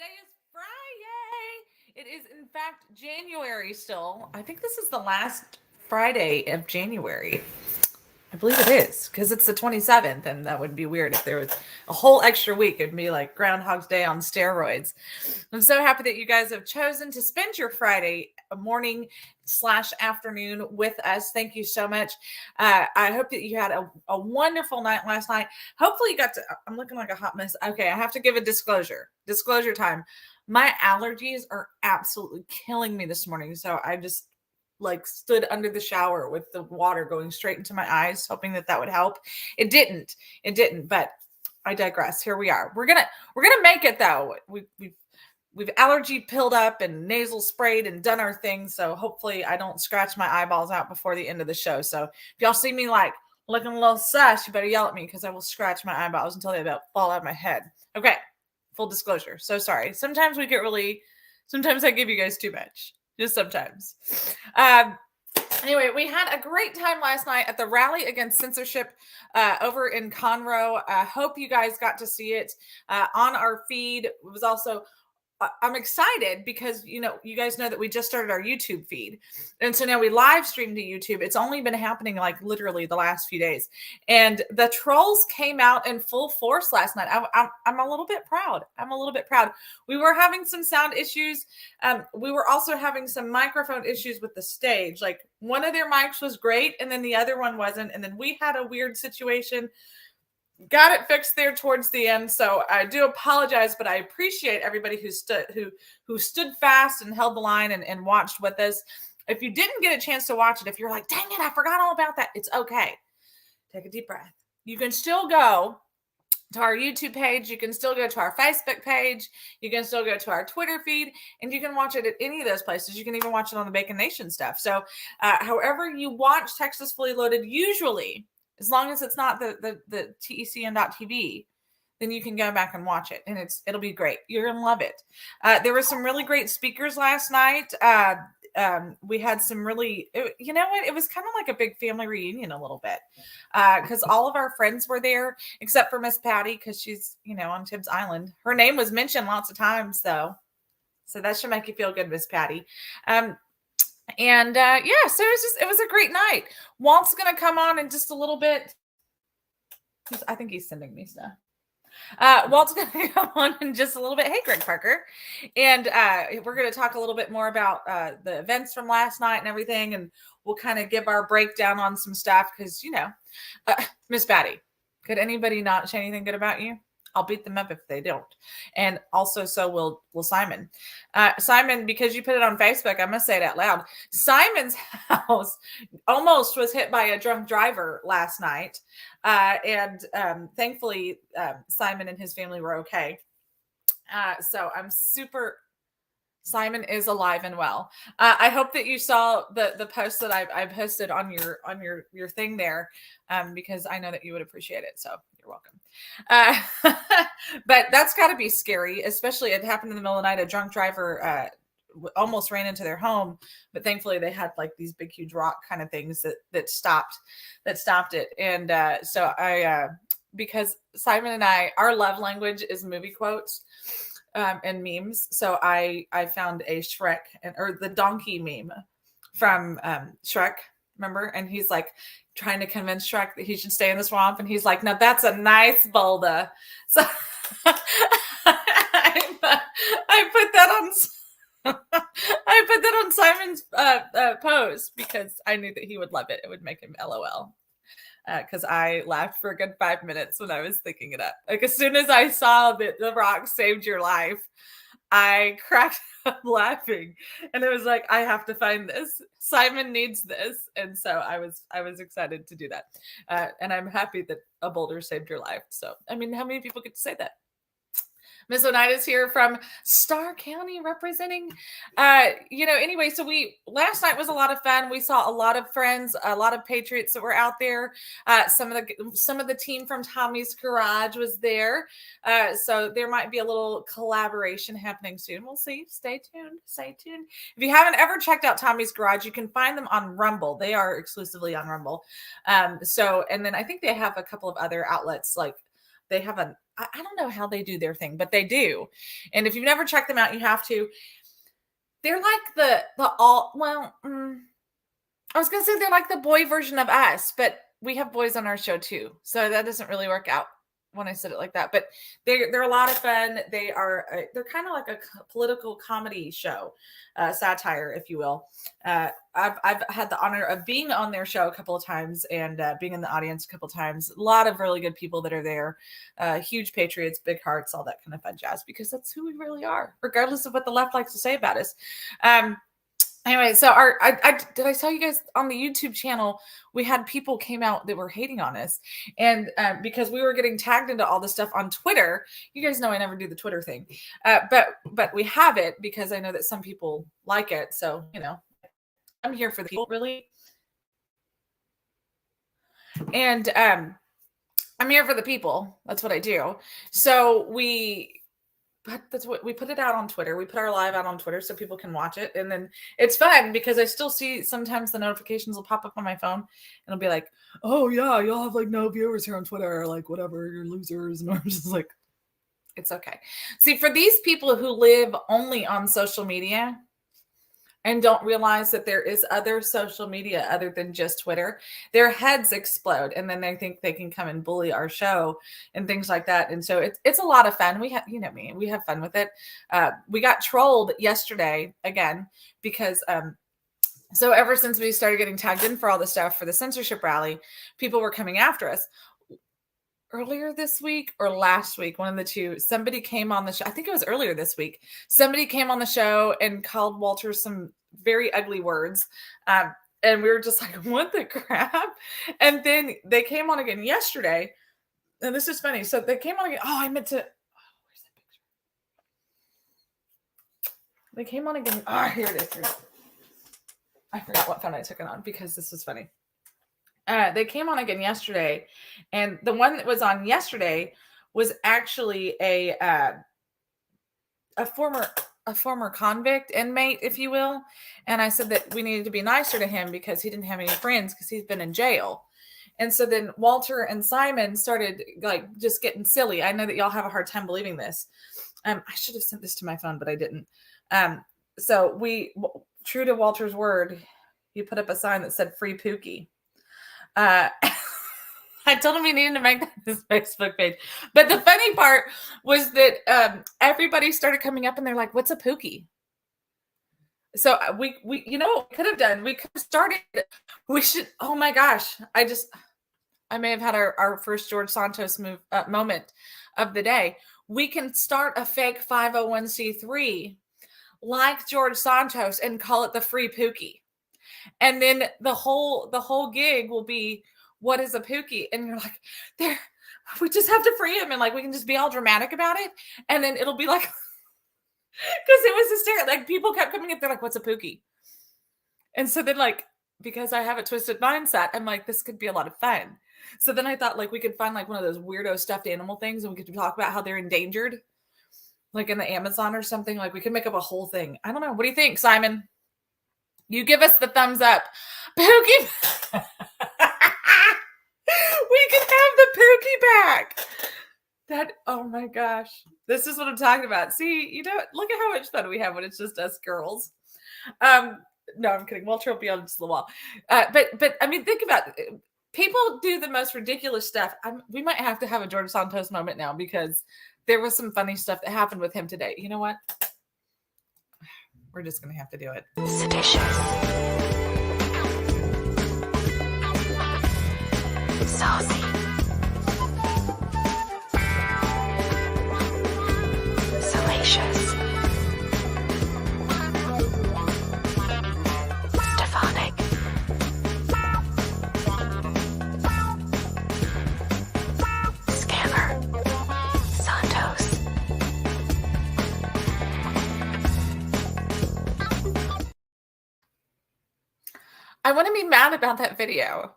Today is FRI-YAY. It is, in fact, January still. I think this is the last Friday of January. I believe it is because it's the 27th, and that would be weird if there was a whole extra week. It'd be like Groundhog's Day on steroids. I'm so happy that you guys have chosen to spend your Friday morning / afternoon with us. Thank you so much. I hope that you had a wonderful night last night. Hopefully you got to, I'm looking like a hot mess. Okay, I have to give a disclosure time. My allergies are absolutely killing me this morning. So I just like stood under the shower with the water going straight into my eyes, hoping that would help. It didn't, but I digress. Here we are. We're gonna make it though. We've allergy pilled up and nasal sprayed and done our thing. So hopefully I don't scratch my eyeballs out before the end of the show. So if y'all see me like looking a little sus, you better yell at me because I will scratch my eyeballs until they about fall out of my head. Okay. Full disclosure. So sorry. Sometimes I give you guys too much. Just sometimes. Anyway, we had a great time last night at the rally against censorship over in Conroe. I hope you guys got to see it on our feed. It was also I'm excited because, you guys know that we just started our YouTube feed. And so now we live stream to YouTube. It's only been happening like literally the last few days. And the trolls came out in full force last night. I'm a little bit proud. We were having some sound issues. We were also having some microphone issues with the stage. Like one of their mics was great and then the other one wasn't. And then we had a weird situation. Got it fixed there towards the end, so I do apologize, but I appreciate everybody who stood fast and held the line and watched with us. If you didn't get a chance to watch it, if you're like, dang it, I forgot all about that, it's okay. Take a deep breath. You can still go to our YouTube page. You can still go to our Facebook page. You can still go to our Twitter feed, and you can watch it at any of those places. You can even watch it on the Bacon Nation stuff. So however you watch Texas Fully Loaded, usually, as long as it's not the TECN.TV, then you can go back and watch it, and it'll be great. You're gonna love it. There were some really great speakers last night. We had some really, you know what? It was kind of like a big family reunion a little bit because all of our friends were there except for Miss Patty because she's on Tibbs Island. Her name was mentioned lots of times though, so that should make you feel good, Miss Patty. And so it was a great night. Walt's gonna come on in just a little bit. I think he's sending me stuff. Walt's gonna come on in just a little bit. Hey, Greg Parker, and we're gonna talk a little bit more about the events from last night and everything, and we'll kind of give our breakdown on some stuff because Miss Patty, could anybody not say anything good about you? I'll beat them up if they don't. And also, so will Simon. Simon, because you put it on Facebook, I must say it out loud. Simon's house almost was hit by a drunk driver last night. And thankfully, Simon and his family were okay. So I'm super... Simon is alive and well. I hope that you saw the post that I posted on your thing there, because I know that you would appreciate it. So you're welcome. But that's got to be scary, especially it happened in the middle of the night. A drunk driver almost ran into their home, but thankfully they had like these big, huge rock kind of things that stopped it. And so because Simon and our love language is movie quotes. And memes. So I found a Shrek or the donkey meme from Shrek, remember? And he's like trying to convince Shrek that he should stay in the swamp. And he's like, no, that's a nice boulder. So I put that on Simon's post because I knew that he would love it. It would make him LOL. Because I laughed for a good 5 minutes when I was thinking it up. Like as soon as I saw that the rock saved your life, I cracked up laughing, and it was like, I have to find this. Simon needs this, and so I was excited to do that, and I'm happy that a boulder saved your life. So I mean, how many people get to say that? Miss Oneida's here from Starr County representing. Anyway, so last night was a lot of fun. We saw a lot of friends, a lot of Patriots that were out there. Some of the team from Tommy's Garage was there. So there might be a little collaboration happening soon. We'll see. Stay tuned. If you haven't ever checked out Tommy's Garage, you can find them on Rumble. They are exclusively on Rumble. And then I think they have a couple of other outlets, like they have I don't know how they do their thing, but they do. And if you've never checked them out, you have to. They're like the all well. I was gonna say they're like the boy version of us, but we have boys on our show too, so that doesn't really work out when I said it like that. But they're a lot of fun. They're kind of like a political comedy show, satire, if you will. I've had the honor of being on their show a couple of times and being in the audience a couple of times. A lot of really good people that are there, huge patriots, big hearts, all that kind of fun jazz. Because that's who we really are, regardless of what the left likes to say about us. Anyway, so did I tell you guys on the YouTube channel, we had people came out that were hating on us. And because we were getting tagged into all this stuff on Twitter, you guys know I never do the Twitter thing. But we have it because I know that some people like it. So, I'm here for the people, really. And I'm here for the people. That's what I do. So that's what we put it out on Twitter. We put our live out on Twitter so people can watch it. And then it's fun because I still see sometimes the notifications will pop up on my phone and it'll be like, oh yeah, you'll have like no viewers here on Twitter, or like whatever, you're losers. And I'm just like, it's okay. See, for these people who live only on social media and don't realize that there is other social media other than just Twitter, their heads explode. And then they think they can come and bully our show and things like that. And so it's a lot of fun. We have, we have fun with it. We got trolled yesterday again, because, so ever since we started getting tagged in for all the stuff for the censorship rally, people were coming after us. Earlier this week or last week, one of the two, somebody came on the show. I think it was earlier this week. Somebody came on the show and called Walter some very ugly words. And we were just like, what the crap? And then they came on again yesterday. And this is funny. So they came on again. Oh, I meant to. Oh, where's that picture? They came on again. Oh, here it is. I forgot what phone I took it on because this was funny. They came on again yesterday, and the one that was on yesterday was actually a former convict inmate, if you will. And I said that we needed to be nicer to him because he didn't have any friends because he's been in jail. And so then Walter and Simon started like just getting silly. I know that y'all have a hard time believing this. I should have sent this to my phone, but I didn't. So true to Walter's word, he put up a sign that said "Free Pookie." I told him he needed to make that his Facebook page. But the funny part was that everybody started coming up and they're like, what's a pookie? So we what we could have done? We could have started. We should. Oh my gosh. I may have had our first George Santos moment of the day. We can start a fake 501c3 like George Santos and call it the Free Pookie. And then the whole gig will be, what is a pookie? And you're like, we just have to free him. And like, we can just be all dramatic about it. And then it'll be like, because it was hysterical. Like people kept coming up, they're like, what's a pookie? And so then like, because I have a twisted mindset, I'm like, this could be a lot of fun. So then I thought like we could find like one of those weirdo stuffed animal things and we could talk about how they're endangered, like in the Amazon or something. Like we could make up a whole thing. I don't know. What do you think, Simon? You give us the thumbs up. Pookie. We can have the Pookie back. Oh my gosh. This is what I'm talking about. See, look at how much fun we have when it's just us girls. No, I'm kidding. Walter will be on just a little while. But I mean, think about it. People do the most ridiculous stuff. We might have to have a George Santos moment now because there was some funny stuff that happened with him today. You know what? We're just going to have to do it. Seditious. Saucy. Salacious. Stephanic. Scammer. Santos. I want to be mad about that video.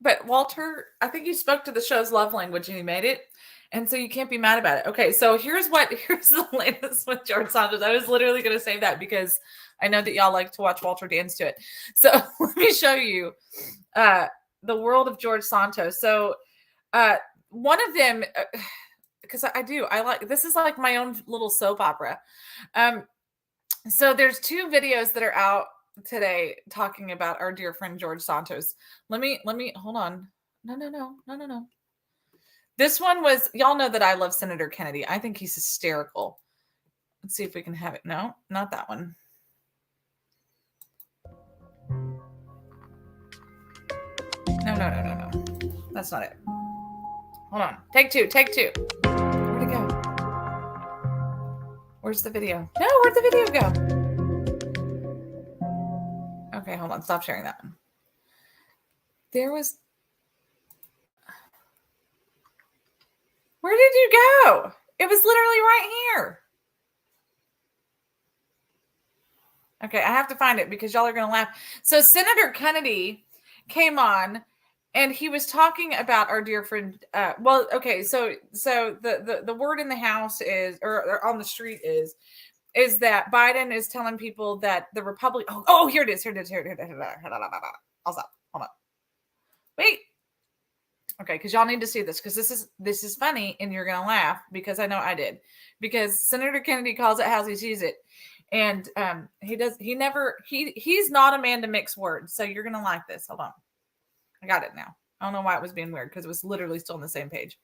But Walter, I think you spoke to the show's love language and you made it. And so you can't be mad about it. Okay, so here's the latest with George Santos. I was literally going to say that because I know that y'all like to watch Walter dance to it. So let me show you the world of George Santos. So one of them, because I do. I like, this is like my own little soap opera. So there's 2 videos that are out today talking about our dear friend George Santos. Let me hold on. No. This one was, y'all know that I love Senator Kennedy. I think he's hysterical. Let's see if we can have it. No, not that one. No. That's not it. Hold on. Take two. Where'd it go? Where's the video? No, where'd the video go? Okay, hold on. Stop sharing that one. There was... Where did you go? It was literally right here. Okay, I have to find it because y'all are going to laugh. So Senator Kennedy came on and he was talking about our dear friend. So the word in the house is, or on the street is that Biden is telling people that the Republic. Oh, here it is. Here. I'll stop. Hold on. Wait. Okay, because y'all need to see this because this is funny and you're gonna laugh because I know I did, because Senator Kennedy calls it how he sees it, and he's not a man to mix words, so you're gonna like this. Hold on, I got it now. I don't know why it was being weird because it was literally still on the same page.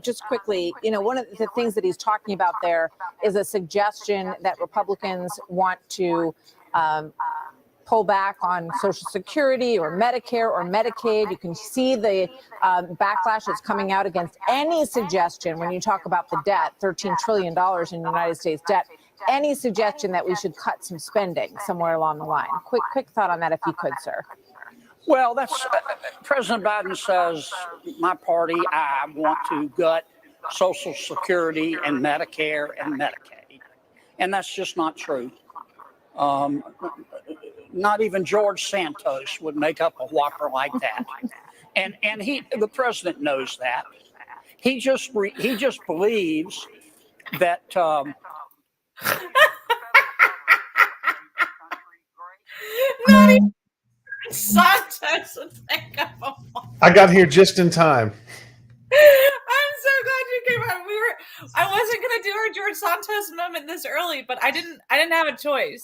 Just quickly, one of the things that he's talking about there is a suggestion that Republicans want to pull back on Social Security or Medicare or Medicaid. You can see the backlash that's coming out against any suggestion when you talk about the debt, $13 trillion in United States debt, any suggestion that we should cut some spending somewhere along the line. Quick thought on that, if you could, sir. Well, that's President Biden says, my party, I want to gut Social Security and Medicare and Medicaid. And that's just not true. Not even George Santos would make up a whopper like that. And the president knows that. He just believes that Not even Santos would think of a whopper. I got here just in time. I'm so glad you came out. I wasn't gonna do our George Santos moment this early, but I didn't have a choice.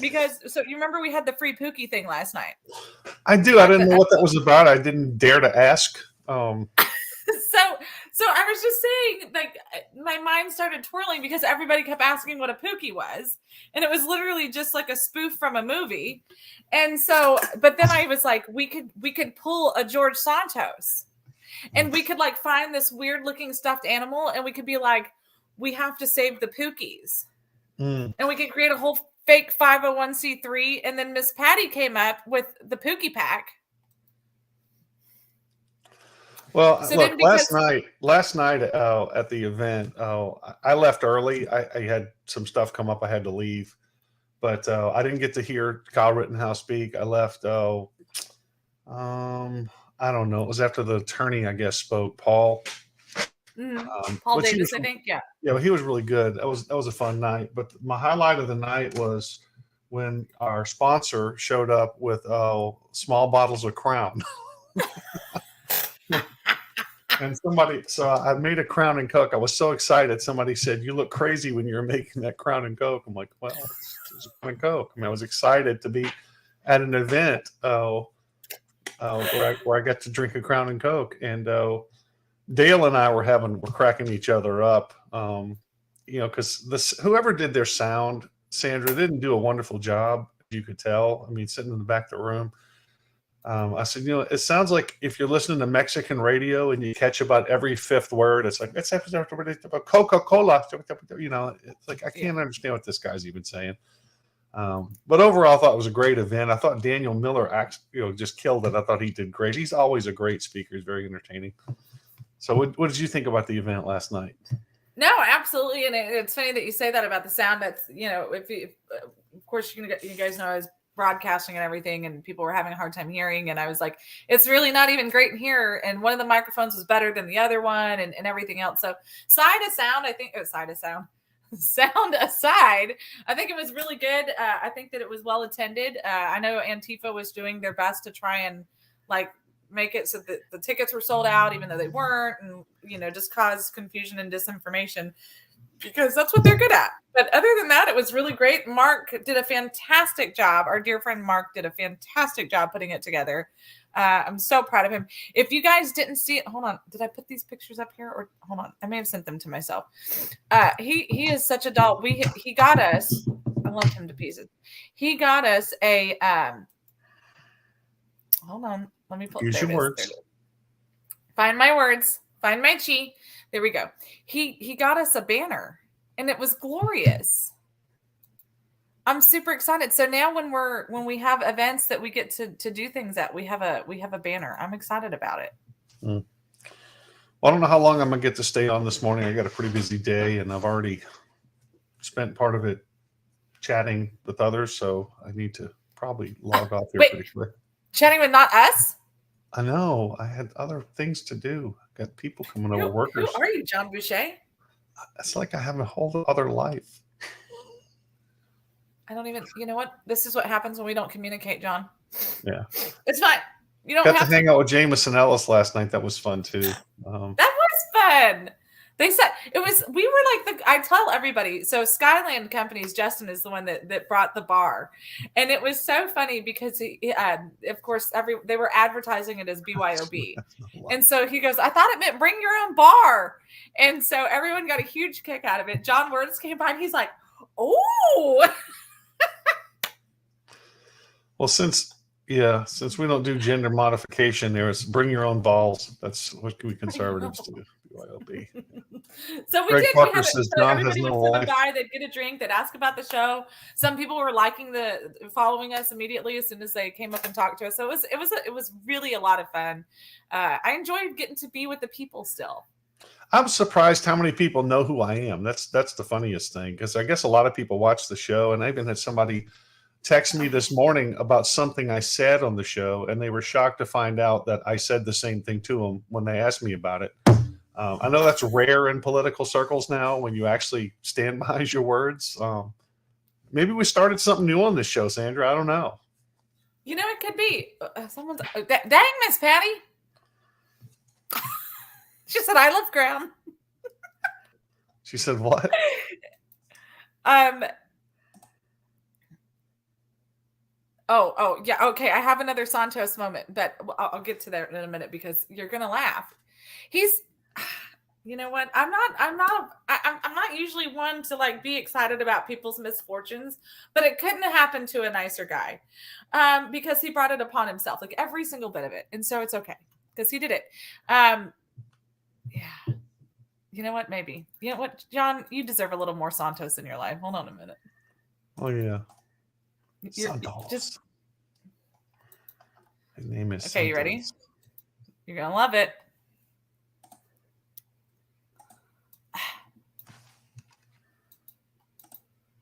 Because, so you remember we had the free Pookie thing last night? I do. I didn't know what that was about. I didn't dare to ask. So I was just saying, like, my mind started twirling because everybody kept asking what a Pookie was. And it was literally just like a spoof from a movie. And so, but then I was like, we could pull a George Santos. And we could like find this weird looking stuffed animal and we could be like, we have to save the Pookies. And we could create a whole fake 501c3, and then Miss Patty came up with the Pookie Pack. Well, so look, last night at the event, I left early. I had some stuff come up. I had to leave, but I didn't get to hear Kyle Rittenhouse speak. I left. I don't know. It was after the attorney, I guess, spoke. Paul. Paul Davis, I think. Yeah. Yeah, he was really good. That was a fun night. But my highlight of the night was when our sponsor showed up with small bottles of Crown. And so I made a Crown and Coke. I was so excited. Somebody said, "You look crazy when you're making that Crown and Coke." I'm like, well, it's a Crown and Coke. I mean, I was excited to be at an event where I got to drink a Crown and Coke. And Dale and I were cracking each other up, because whoever did their sound, Sandra, didn't do a wonderful job. You could tell. I mean, sitting in the back of the room. I said, it sounds like if you're listening to Mexican radio and you catch about every fifth word, it's like, it's Coca-Cola. It's like, I can't understand what this guy's even saying. But overall, I thought it was a great event. I thought Daniel Miller just killed it. I thought he did great. He's always a great speaker. He's very entertaining. So what did you think about the event last night? No, absolutely. And it's funny that you say that about the sound. That's, of course, you guys know I was broadcasting and everything, and people were having a hard time hearing. And I was like, it's really not even great in here. And one of the microphones was better than the other one and everything else. So sound aside, I think it was really good. I think that it was well attended. I know Antifa was doing their best to try and like make it so that the tickets were sold out, even though they weren't, and, you know, just cause confusion and disinformation, because that's what they're good at. But other than that, it was really great. Mark did a fantastic job. Our dear friend Mark did a fantastic job putting it together. I'm so proud of him. If you guys didn't see it, hold on. Did I put these pictures up here? Or hold on, I may have sent them to myself. He is such a doll. He got us. I love him to pieces. He got us a hold on. Let me pull. Use your words. Find my words. Find my chi. There we go. He got us a banner, and it was glorious. I'm super excited. So now when we have events that we get to do things at, we have a banner. I'm excited about it. Well, I don't know how long I'm gonna get to stay on this morning. I got a pretty busy day, and I've already spent part of it chatting with others, so I need to probably log off here pretty quick. Chatting with not us? I know. I had other things to do. Got people coming over, workers. Who are you, John Boucher? It's like I have a whole other life. I don't even, you know what? This is what happens when we don't communicate, John. Yeah. It's fine. You don't Got have to hang out with Jameson Ellis last night. That was fun too. That was fun. They said we were like I tell everybody. So Skyland Companies, Justin is the one that brought the bar. And it was so funny because of course, they were advertising it as BYOB. And so he goes, I thought it meant bring your own bar. And so everyone got a huge kick out of it. John Words came by and he's like, oh. Well, since we don't do gender modification, there's bring your own balls. That's what we conservatives do. BYOB. So we Greg did. Parker We had says so John everybody has no would life. by, they'd get a drink, they'd ask about the show. Some people were following us immediately as soon as they came up and talked to us. So it was really a lot of fun. I enjoyed getting to be with the people still. I'm surprised how many people know who I am. That's the funniest thing, because I guess a lot of people watch the show, and I even had somebody text me this morning about something I said on the show, and they were shocked to find out that I said the same thing to them when they asked me about it. I know that's rare in political circles now when you actually stand behind your words. Maybe we started something new on this show, Sandra. I don't know. You know, it could be someone's. Dang, Miss Patty. She said, "I love ground." She said what? Oh, yeah. Okay, I have another Santos moment, but I'll get to that in a minute because you're gonna laugh. You know what? I'm not usually one to like be excited about people's misfortunes, but it couldn't have happened to a nicer guy, because he brought it upon himself, like every single bit of it, and so it's okay because he did it. Yeah. You know what? Maybe. You know what, John? You deserve a little more Santos in your life. Hold on a minute. Oh yeah. Santos. His name is. Okay, Santos. you ready? You're gonna love it.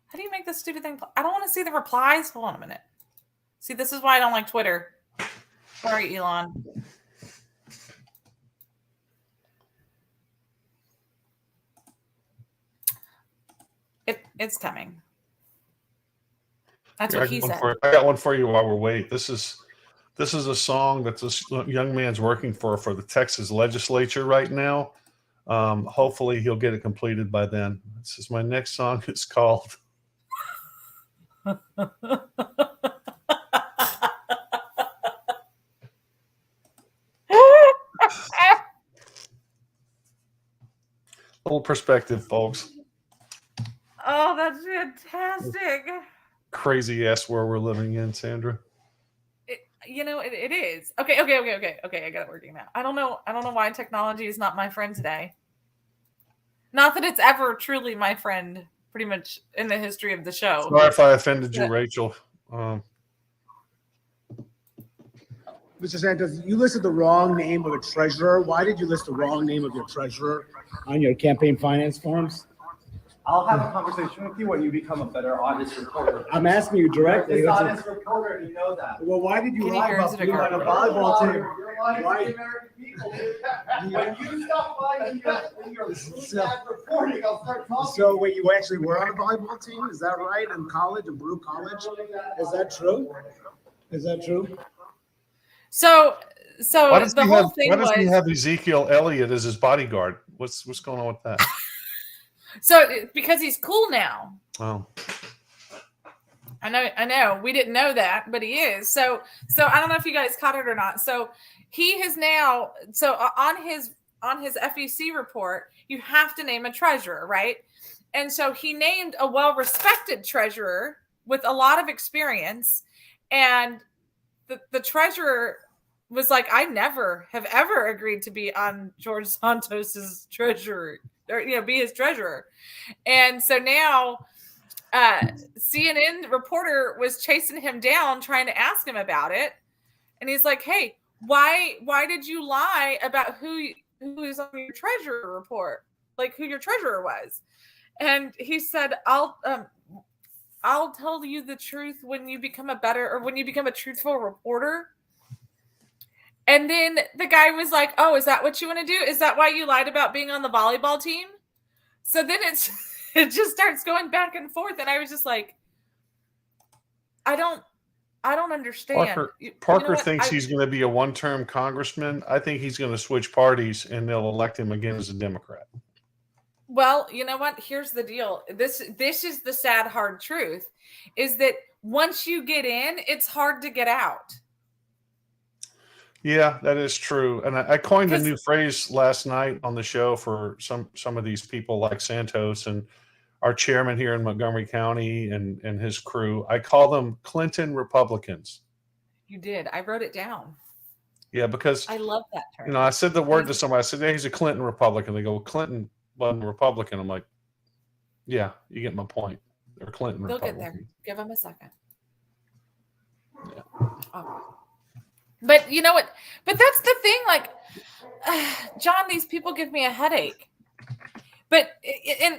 How do you make this stupid thing? I don't want to see the replies. Hold on a minute. See, this is why I don't like Twitter. Sorry, Elon. It's coming. That's what he said. I got one for you while we're waiting. This is a song that this young man's working for the Texas legislature right now. Hopefully he'll get it completed by then. This is my next song. It's called Little perspective, folks. Oh, that's fantastic. Crazy ass world we're living in, Sandra. It is. Okay. I got it working now. I don't know why technology is not my friend today. Not that it's ever truly my friend, pretty much in the history of the show. Sorry if I offended you, Rachel. Mr. Santos, you listed the wrong name of a treasurer. Why did you list the wrong name of your treasurer on your campaign finance forms? I'll have a conversation with you when you become a better honest reporter. I'm asking you directly. You're a dishonest reporter, and you know that. Well, why did you Can you lie hear about us? being on a volleyball team? You're lying to the American people. When you stop lying when you're reporting, I'll start talking. So wait, you actually were on a volleyball team? Is that right? In college, in Brew College? Is that true? Is that true? So Why does the he whole have? thing Why does he was have Ezekiel Elliott as his bodyguard? What's going on with that? because he's cool now. Oh, I know. We didn't know that, but he is. So I don't know if you guys caught it or not. So he has now. So on his FEC report, you have to name a treasurer, right? And so he named a well-respected treasurer with a lot of experience, and the treasurer was like, I never have ever agreed to be on George Santos's treasurer, or be his treasurer. And so now CNN reporter was chasing him down, trying to ask him about it, and he's like, "Hey, why did you lie about who is on your treasurer report? Like who your treasurer was?" And he said, I'll tell you the truth when you become a truthful reporter." And then the guy was like, "Oh, is that what you want to do? Is that why you lied about being on the volleyball team?" So then it just starts going back and forth, and I was just like, I don't understand. Parker thinks he's going to be a one-term congressman. I think he's going to switch parties, and they'll elect him again as a Democrat. Well, you know what? Here's the deal. This is the sad, hard truth, is that once you get in, it's hard to get out. Yeah, that is true. And I coined a new phrase last night on the show for some of these people like Santos and our chairman here in Montgomery County and his crew. I call them Clinton Republicans. You did. I wrote it down. Yeah, because I love that term. I said the word to somebody. I said, "Hey, he's a Clinton Republican." They go, "Well, Clinton wasn't a Republican." I'm like, "Yeah, you get my point. They're Clinton They'll Republicans." get there. Give them a second. Yeah. Oh. But you know what? But that's the thing. Like, John, these people give me a headache. But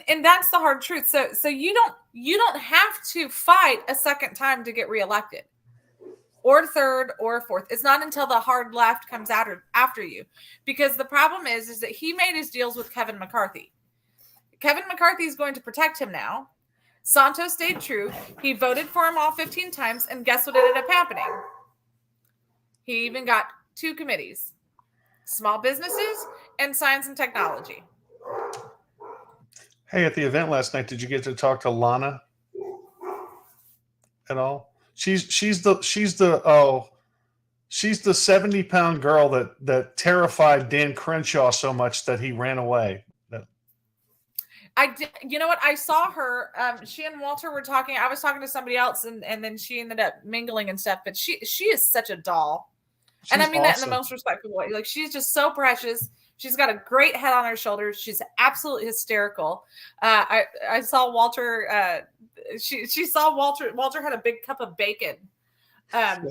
and that's the hard truth. So you don't have to fight a second time to get reelected, or third or fourth. It's not until the hard left comes out after you, because the problem is that he made his deals with Kevin McCarthy. Kevin McCarthy is going to protect him now. Santos stayed true. He voted for him all 15 times, and guess what ended up happening? He even got 2 committees: small businesses and science and technology. Hey, at the event last night, did you get to talk to Lana at all? She's the 70-pound girl that terrified Dan Crenshaw so much that he ran away. I did, you know what? I saw her. She and Walter were talking. I was talking to somebody else, and then she ended up mingling and stuff. But she is such a doll, and I mean that in the most respectful way. Like, she's just so precious. She's got a great head on her shoulders. She's absolutely hysterical. I saw Walter. She saw Walter. Walter had a big cup of bacon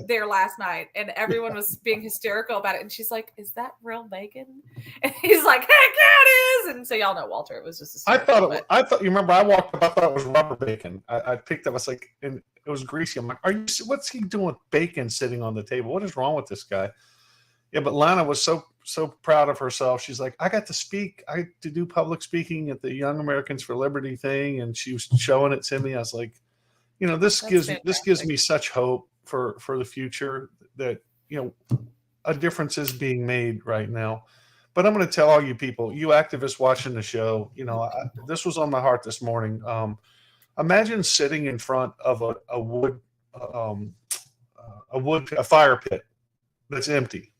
there last night, and everyone was being hysterical about it. And she's like, "Is that real bacon?" And he's like, "Heck yeah, it is!" And so y'all know Walter. It was just. I thought you remember I walked up. I thought it was rubber bacon. I picked up. I was like, and it was greasy. I'm like, what's he doing with bacon sitting on the table? What is wrong with this guy? Yeah, but Lana was so proud of herself. She's like, I got to speak. I had to do public speaking at the Young Americans for Liberty thing, and she was showing it to me. I was like, this gives me such hope for the future, that a difference is being made right now. But I'm going to tell all you people, you activists watching the show, this was on my heart this morning. Imagine sitting in front of a fire pit that's empty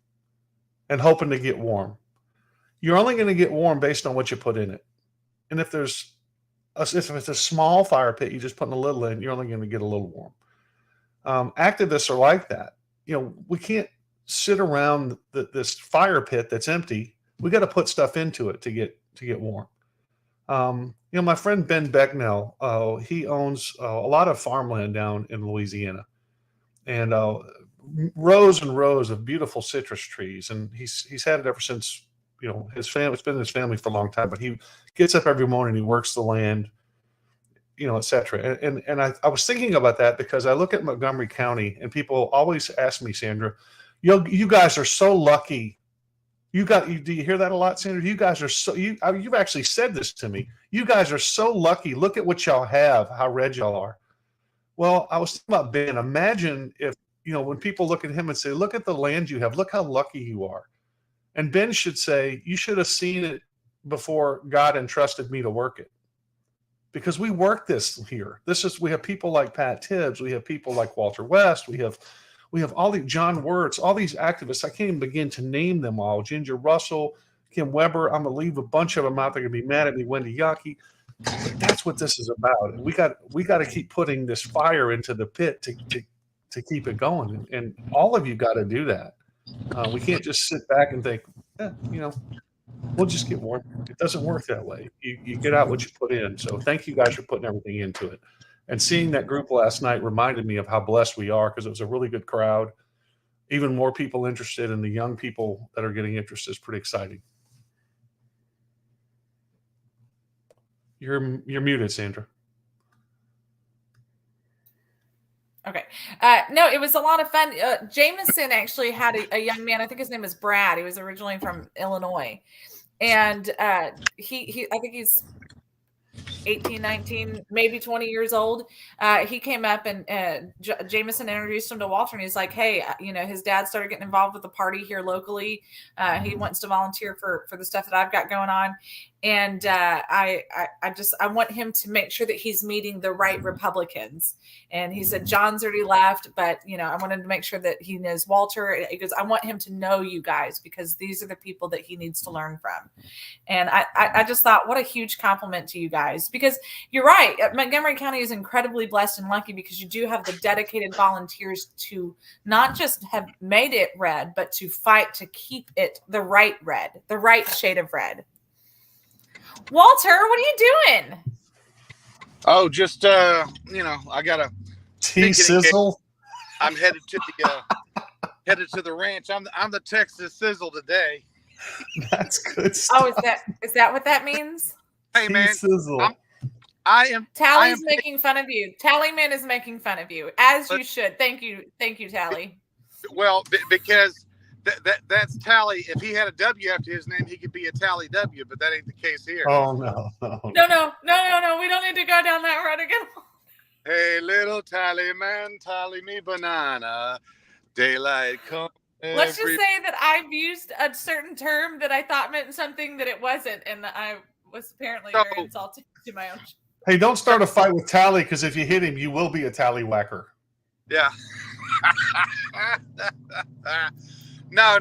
and hoping to get warm. You're only going to get warm based on what you put in it. And if it's a small fire pit, you just put a little in, you're only going to get a little warm. Activists are like that. We can't sit around this fire pit that's empty. We got to put stuff into it to get warm. My friend Ben Becknell, he owns a lot of farmland down in Louisiana, and rows and rows of beautiful citrus trees, and he's had it ever since his family. It's been in his family for a long time, but he gets up every morning, he works the land, etc. And I was thinking about that because I look at Montgomery County, and people always ask me, Sandra, you guys are so lucky. Do you hear that a lot, Sandra? You guys are you've actually said this to me. You guys are so lucky. Look at what y'all have, how red y'all are. Well, I was thinking about Ben. Imagine when people look at him and say, look at the land you have, look how lucky you are. And Ben should say, you should have seen it before God entrusted me to work it. Because we work this here. We have people like Pat Tibbs, we have people like Walter West, we have all these John Wirtz, all these activists. I can't even begin to name them all. Ginger Russell, Kim Weber. I'm gonna leave a bunch of them out. They're gonna be mad at me. Wendy Yockey. But that's what this is about. And we got to keep putting this fire into the pit to keep it going. And all of you got to do that. We can't just sit back and think, we'll just get warm. It doesn't work that way. You get out what you put in. So thank you guys for putting everything into it. And seeing that group last night reminded me of how blessed we are, because it was a really good crowd. Even more people interested, and the young people that are getting interested is pretty exciting. You're muted, Sandra. Okay. No, it was a lot of fun. Jameson actually had a young man. I think his name is Brad. He was originally from Illinois. And he I think he's 18, 19, maybe 20 years old. He came up and Jameson introduced him to Walter, and he's like, hey, his dad started getting involved with the party here locally. He wants to volunteer for the stuff that I've got going on. And I want him to make sure that he's meeting the right Republicans. And he said, John's already left, but I wanted to make sure that he knows Walter. He goes, I want him to know you guys, because these are the people that he needs to learn from. And I just thought, what a huge compliment to you guys, because you're right. Montgomery County is incredibly blessed and lucky, because you do have the dedicated volunteers to not just have made it red, but to fight to keep it the right red, the right shade of red. Walter, what are you doing? Oh, just I got a tea sizzle. I'm headed to the ranch. I'm the Texas Sizzle today. That's good stuff. Oh, is that what that means? Hey Tea man, sizzle. Tally's making fun of you. Tallyman is making fun of you, as you should. Thank you, Tally. Well, because that's Tally. If he had a W after his name, he could be a Tally W, but that ain't the case here. Oh no. No. We don't need to go down that road again. Hey, little Tally man, tally me banana. Daylight come. Let's just say that I've used a certain term that I thought meant something that it wasn't, and I was apparently very insulting to my own. Hey, don't start a fight with Tally, because if you hit him, you will be a tallywhacker. Yeah. No.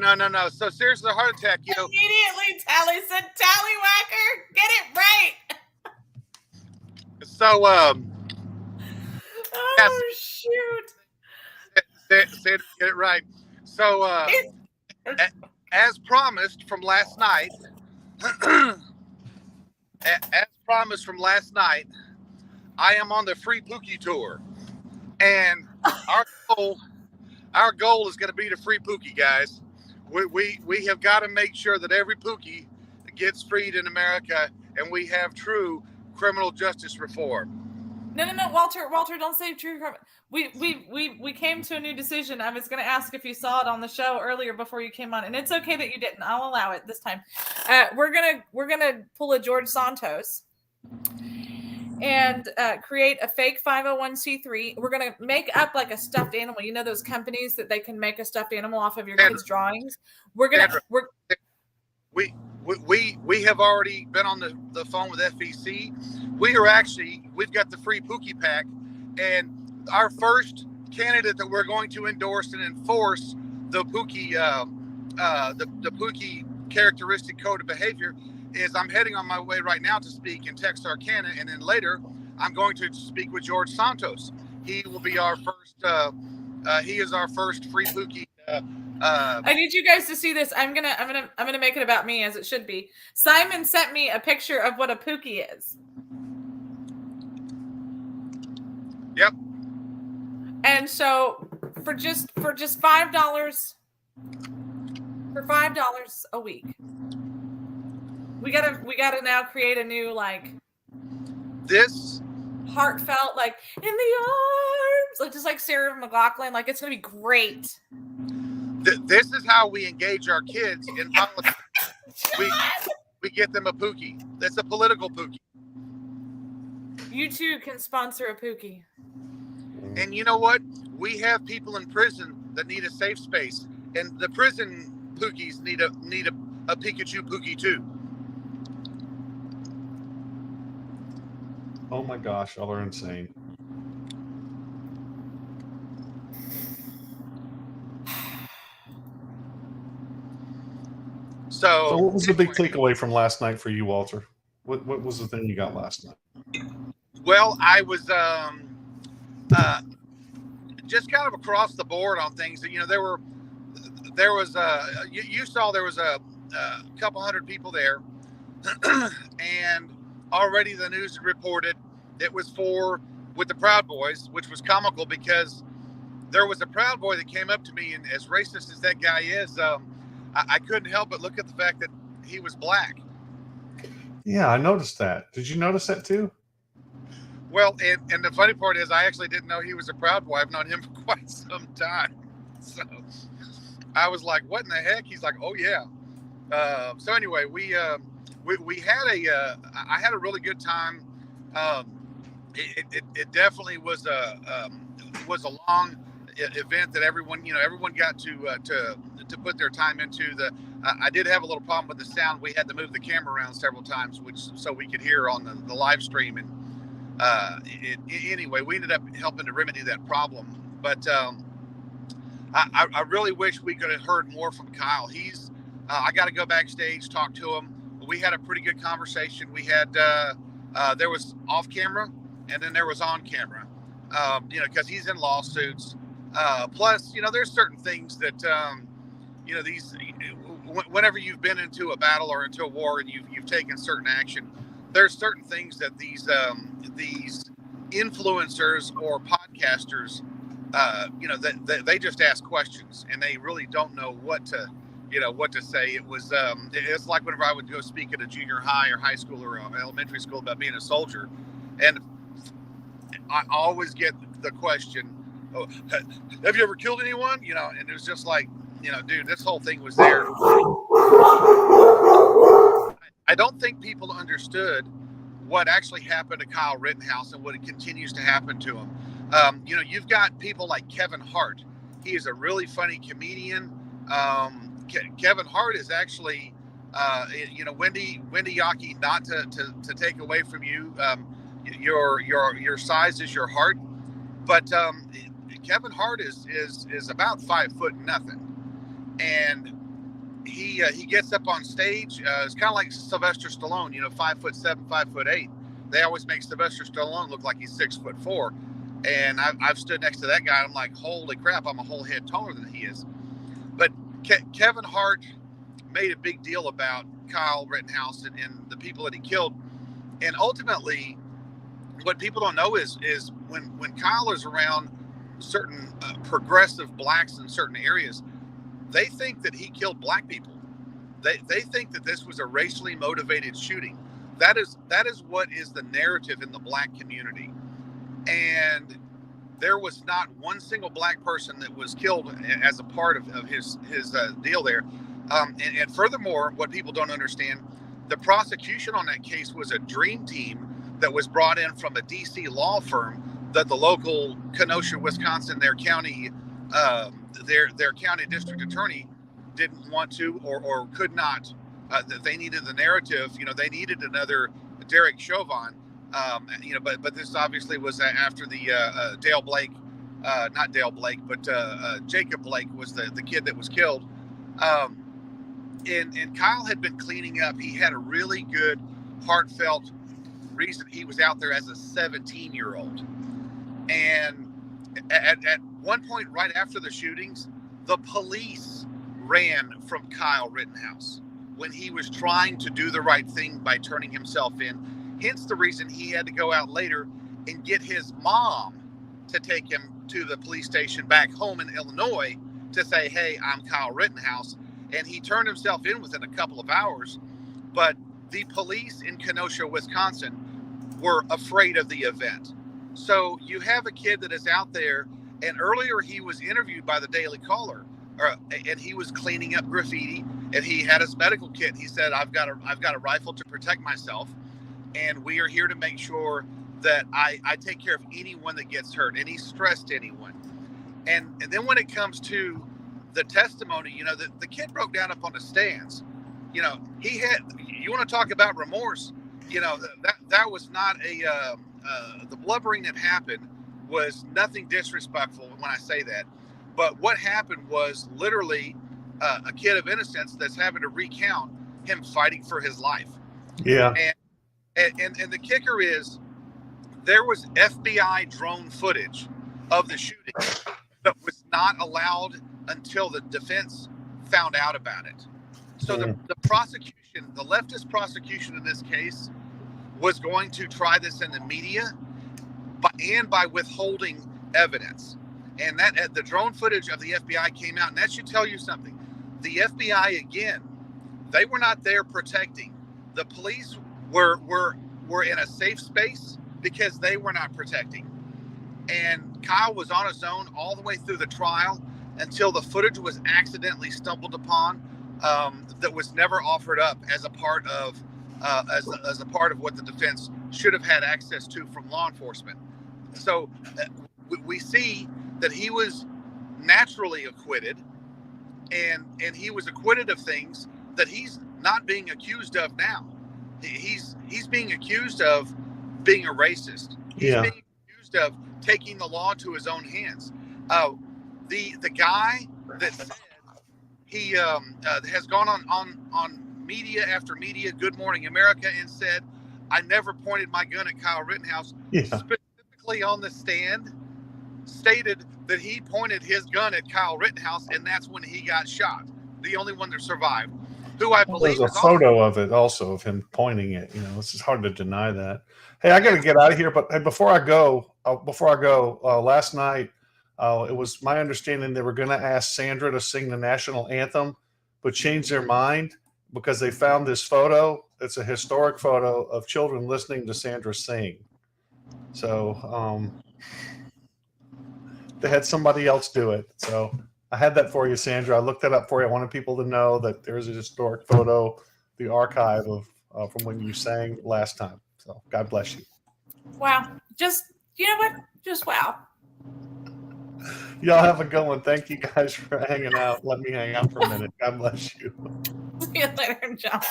So seriously, the heart attack, Immediately, Tally said, "Tallywhacker, get it right." So, oh shoot! Say it, get it right. So, as promised from last night, I am on the Free Pookie tour, and our goal is going to be to free Pookie, guys. We have got to make sure that every Pookie gets freed in America, and we have true criminal justice reform. No, Walter, don't say true. We came to a new decision. I was going to ask if you saw it on the show earlier before you came on, and it's okay that you didn't. I'll allow it this time. We're gonna pull a George Santos and create a fake 501c3. We're gonna make up like a stuffed animal. You know those companies that they can make a stuffed animal off of your kids' drawings. We have already been on the phone with FEC. We've got the free Pookie pack, and our first candidate that we're going to endorse and enforce the Pookie the Pookie characteristic code of behavior is I'm heading on my way right now to speak in Texarkana, and then later I'm going to speak with George Santos. He will be our first. He is our first free Pookie. I need you guys to see this. I'm gonna make it about me, as it should be. Simon sent me a picture of what a Pookie is. Yep. And so for just $5, for $5 a week, we gotta now create a new this heartfelt in the arms, just like Sarah McLachlan. It's gonna be great. This is how we engage our kids in politics. we get them a Pookie. That's a political Pookie. You too can sponsor a Pookie. And you know what? We have people in prison that need a safe space, and the prison Pookies need a Pikachu Pookie too. Oh my gosh, y'all are insane. So what was the big takeaway from last night for you, Walter? What was the thing you got last night? Well, I was just kind of across the board on things that, you know, there was you saw there was a couple hundred people there, and already the news reported it was with the Proud Boys, which was comical because there was a Proud Boy that came up to me, and as racist as that guy is, I couldn't help but look at the fact that he was black. Yeah, I noticed that. Did you notice that too? Well, and the funny part is I actually didn't know he was a Proud Boy. I've known him for quite some time. So I was like, what in the heck? He's like, oh, yeah. So anyway, we had I had a really good time. It definitely was a long event that everyone got to put their time into. I did have a little problem with the sound. We had to move the camera around several times, so we could hear on the live stream. And anyway, we ended up helping to remedy that problem. But I really wish we could have heard more from Kyle. I got to go backstage, talk to him. We had a pretty good conversation. We had there was off camera, and then there was on camera. Because he's in lawsuits. Plus, there's certain things that whenever you've been into a battle or into a war and you've taken certain action, there's certain things that these influencers or podcasters, they just ask questions and they really don't know what to say. It's like whenever I would go speak at a junior high or high school or elementary school about being a soldier, and I always get the question, oh, have you ever killed anyone? And it was just like, dude, this whole thing was there. I don't think people understood what actually happened to Kyle Rittenhouse and what continues to happen to him. You've got people like Kevin Hart. He is a really funny comedian. Kevin Hart is actually, Wendy Yockey, not to take away from you. Your size is your heart, but Kevin Hart is about 5 foot nothing, and he gets up on stage. It's kind of like Sylvester Stallone, 5'7", 5'8". They always make Sylvester Stallone look like he's 6'4", and I've stood next to that guy and I'm like, holy crap, I'm a whole head taller than he is. But Kevin Hart made a big deal about Kyle Rittenhouse and the people that he killed, and ultimately, what people don't know is when Kyle is around certain progressive blacks in certain areas, they think that he killed black people. They think that this was a racially motivated shooting. That is what is the narrative in the black community. And there was not one single black person that was killed as a part of his deal there. And furthermore, what people don't understand, the prosecution on that case was a dream team that was brought in from a DC law firm that the local Kenosha, Wisconsin, their county district attorney didn't want to or could not. That they needed the narrative. They needed another Derek Chauvin. But this obviously was after the Dale Blake, not Dale Blake, but Jacob Blake was the kid that was killed. And Kyle had been cleaning up. He had a really good, heartfelt reason he was out there as a 17-year-old. And at one point right after the shootings, the police ran from Kyle Rittenhouse when he was trying to do the right thing by turning himself in. Hence the reason he had to go out later and get his mom to take him to the police station back home in Illinois to say, hey, I'm Kyle Rittenhouse. And he turned himself in within a couple of hours. But the police in Kenosha, Wisconsin were afraid of the event. So you have a kid that is out there, and earlier he was interviewed by the Daily Caller, and he was cleaning up graffiti, and he had his medical kit. He said, I've got a rifle to protect myself, and we are here to make sure that I take care of anyone that gets hurt, any stress to anyone. And then when it comes to the testimony, you know, the kid broke down up on the stands. You know, he had, you want to talk about remorse, you know, that was not the blubbering that happened was nothing disrespectful when I say that. But what happened was literally a kid of innocence that's having to recount him fighting for his life. Yeah. And the kicker is there was FBI drone footage of the shooting that was not allowed until the defense found out about it. So the prosecution, the leftist prosecution in this case, was going to try this in the media by withholding evidence. And that the drone footage of the FBI came out, and that should tell you something. The FBI, again, they were not there protecting. The police were in a safe space because they were not protecting. And Kyle was on his own all the way through the trial until the footage was accidentally stumbled upon, that was never offered up as a part of as a part of what the defense should have had access to from law enforcement. So we see that he was naturally acquitted, and he was acquitted of things that he's not being accused of now. He's being accused of being a racist. He's being accused of taking the law to his own hands. The guy that said he has gone on media after media, Good Morning America, and said, I never pointed my gun at Kyle Rittenhouse, specifically on the stand, stated that he pointed his gun at Kyle Rittenhouse, and that's when he got shot. The only one that survived, who I believe there's a photo of it also of him pointing it. You know, it's just hard to deny that. Hey, I got to get out of here, but hey, before I go, last night it was my understanding they were going to ask Sandra to sing the national anthem, but changed their mind because they found this photo. It's a historic photo of children listening to Sandra sing. So they had somebody else do it. So I had that for you, Sandra. I looked that up for you. I wanted people to know that there's a historic photo, the archive of from when you sang last time. So God bless you. Wow. Just, you know what? Just wow. Y'all have a good one. Thank you guys for hanging out. Let me hang out for a minute. God bless you. See you later, John.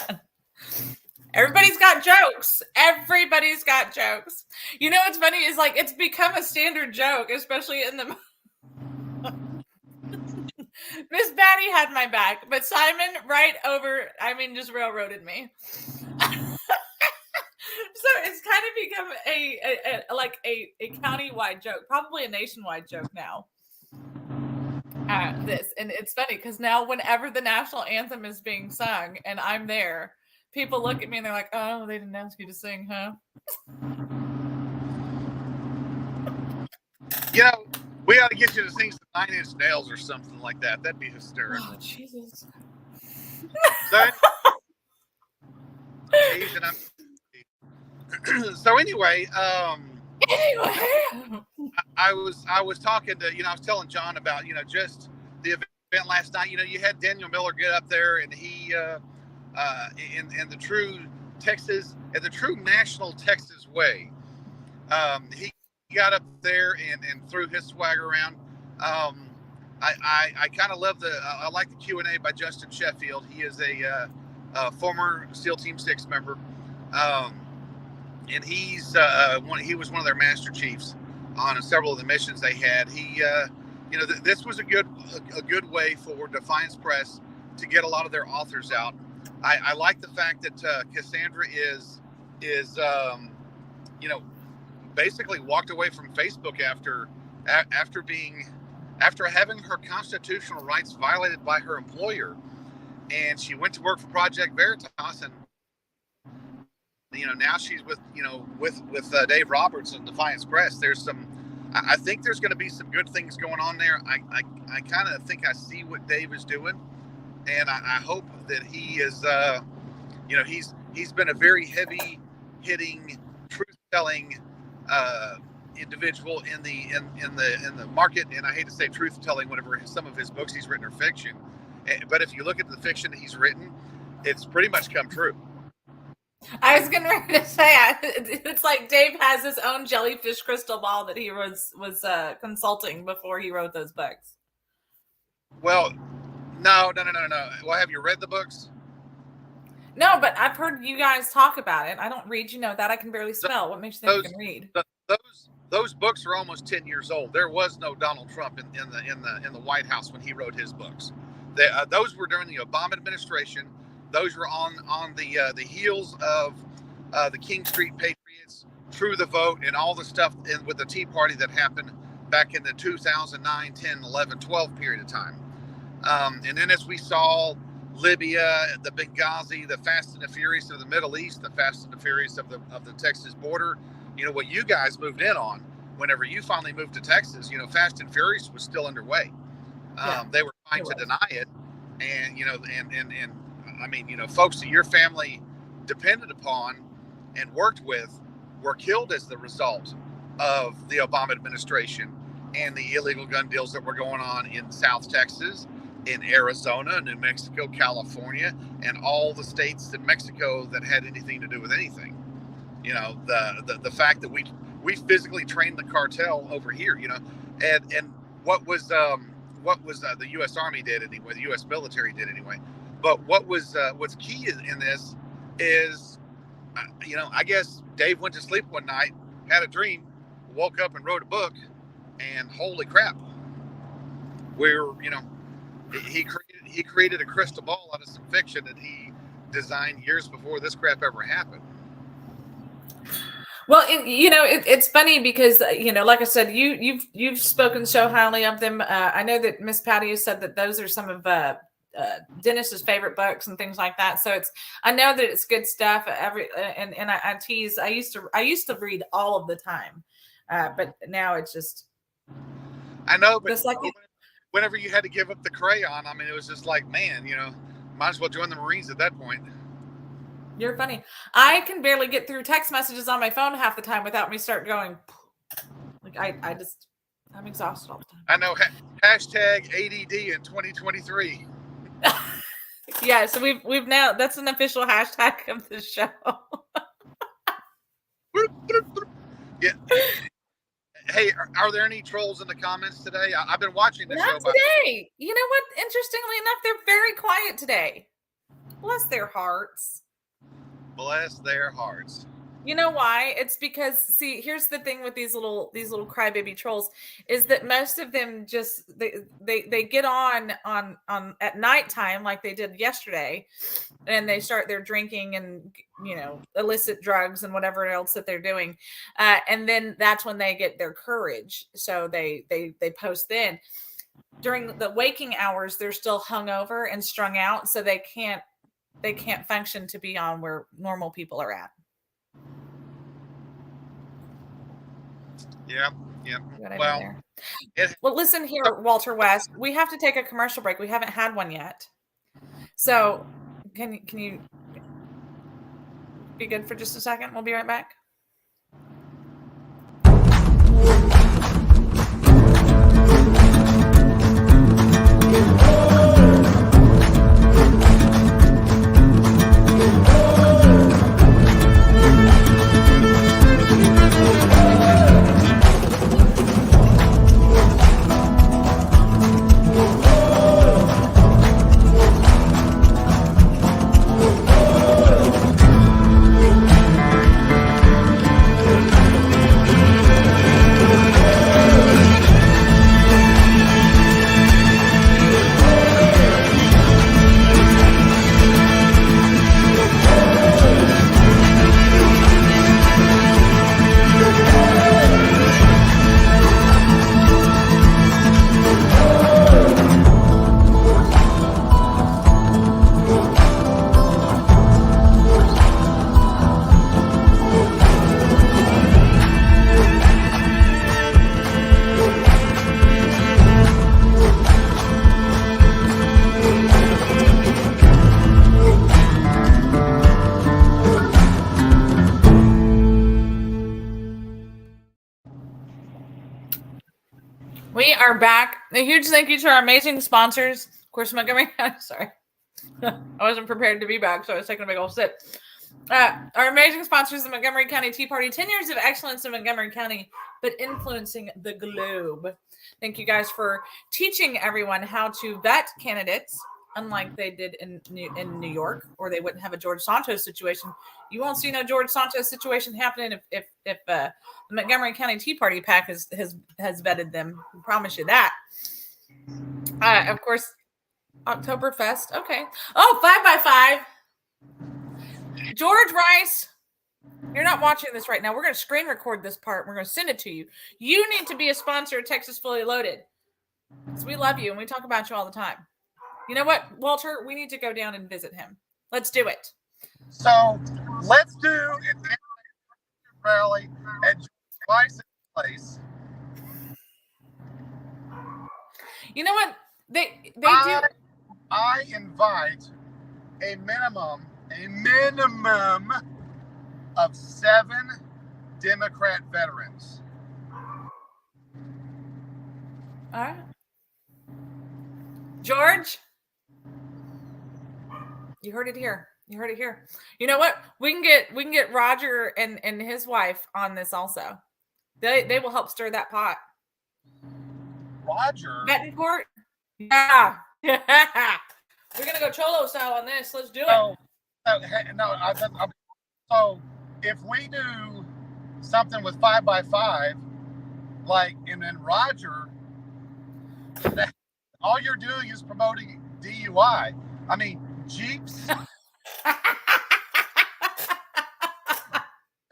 Everybody's got jokes. Everybody's got jokes. You know what's funny is like it's become a standard joke, especially in the Miss Batty had my back, but Simon just railroaded me. So it's kind of become a countywide joke, probably a nationwide joke now. And it's funny because now whenever the national anthem is being sung and I'm there, people look at me and they're like, "Oh, they didn't ask you to sing, huh?" You know, we ought to get you to sing some 9 Inch Nails or something like that. That'd be hysterical. Oh, Jesus. So anyway, I was talking to, I was telling John about, just the event last night. You had Daniel Miller get up there, and he in the true Texas, in the true national Texas way, he got up there and threw his swag around. I kind of love I like the Q&A by Justin Sheffield. He is a former SEAL Team 6 member. And he was one of their master chiefs on several of the missions they had. He, this was a good way for Defiance Press to get a lot of their authors out. I like the fact that Cassandra is basically walked away from Facebook after having her constitutional rights violated by her employer, and she went to work for Project Veritas, and now she's with Dave Roberts and Defiance Press. I think there's going to be some good things going on there. I kind of think I see what Dave is doing, and I hope that he is, he's been a very heavy hitting, truth telling individual in the market. And I hate to say truth telling whenever some of his books he's written are fiction, but if you look at the fiction that he's written, it's pretty much come true. I was getting ready to say it's like Dave has his own jellyfish crystal ball that he was consulting before he wrote those books. Well, no. Well, have you read the books? No, but I've heard you guys talk about it. I don't read, that I can barely spell. What makes you think you can read? Those books are almost 10 years old. There was no Donald Trump in the White House when he wrote his books. Those were during the Obama administration. Those were on the heels of the King Street Patriots, True the Vote, and all the stuff with the Tea Party that happened back in the 2009, 10, 11, 12 period of time. And then as we saw Libya, the Benghazi, the Fast and the Furious of the Middle East, the Fast and the Furious of the Texas border, what you guys moved in on, whenever you finally moved to Texas, Fast and Furious was still underway. They were trying to deny it. And, and I mean, folks that your family depended upon and worked with were killed as the result of the Obama administration and the illegal gun deals that were going on in South Texas, in Arizona, New Mexico, California, and all the states in Mexico that had anything to do with anything. The fact that we physically trained the cartel over here, and what was the U.S. Army did anyway, the U.S. military did anyway. But what's key in this is, I guess Dave went to sleep one night, had a dream, woke up and wrote a book, and holy crap, he created a crystal ball out of some fiction that he designed years before this crap ever happened. Well, it's funny because like I said, you've spoken so highly of them. I know that Miss Patty has said that those are some of Dennis's favorite books and things like that. So I know that it's good stuff. And I tease. I used to read all of the time, but now it's just. I know, but whenever you had to give up the crayon, I mean, it was just like, man, might as well join the Marines at that point. You're funny. I can barely get through text messages on my phone half the time without me start going. Like I'm exhausted all the time. I know. Hashtag ADD in 2023. Yeah, so we've now, that's an official hashtag of the show. Yeah. Hey, are there any trolls in the comments today? I've been watching the show. Not today. You know what? Interestingly enough, they're very quiet today. Bless their hearts. Bless their hearts. You know why? It's because, see, here's the thing with these little crybaby trolls is that most of them just they get on at nighttime like they did yesterday, and they start their drinking and illicit drugs and whatever else that they're doing, and then that's when they get their courage. So they post then. During the waking hours, they're still hungover and strung out, so they can't function to be on where normal people are at. Yeah. Well, listen here, Walter West. We have to take a commercial break. We haven't had one yet. So can you be good for just a second? We'll be right back. We are back. A huge thank you to our amazing sponsors. Of course, Montgomery County. Sorry. I wasn't prepared to be back, so I was taking a big old sip. Our amazing sponsors, the Montgomery County Tea Party, 10 years of excellence in Montgomery County, but influencing the globe. Thank you guys for teaching everyone how to vet candidates, unlike they did in New York, or they wouldn't have a George Santos situation. You won't see no George Santos situation happening if the Montgomery County Tea Party PAC has vetted them. I promise you that. Of course, Oktoberfest. Okay. Oh, 5x5. George Rice, you're not watching this right now. We're going to screen record this part. We're going to send it to you. You need to be a sponsor of Texas Fully Loaded, because we love you and we talk about you all the time. You know what, Walter? We need to go down and visit him. Let's do it. So let's do an rally at George Rice's place. You know what? They do. I invite a minimum of 7 Democrat veterans. All right. George, you heard it here. You heard it here. You know what? We can get Roger and his wife on this also. They will help stir that pot. Roger. Betancourt? Yeah. Yeah. We're gonna go Cholo style on this. Let's do it. So if we do something with 5x5, like, and then Roger, all you're doing is promoting DUI. I mean, Jeeps.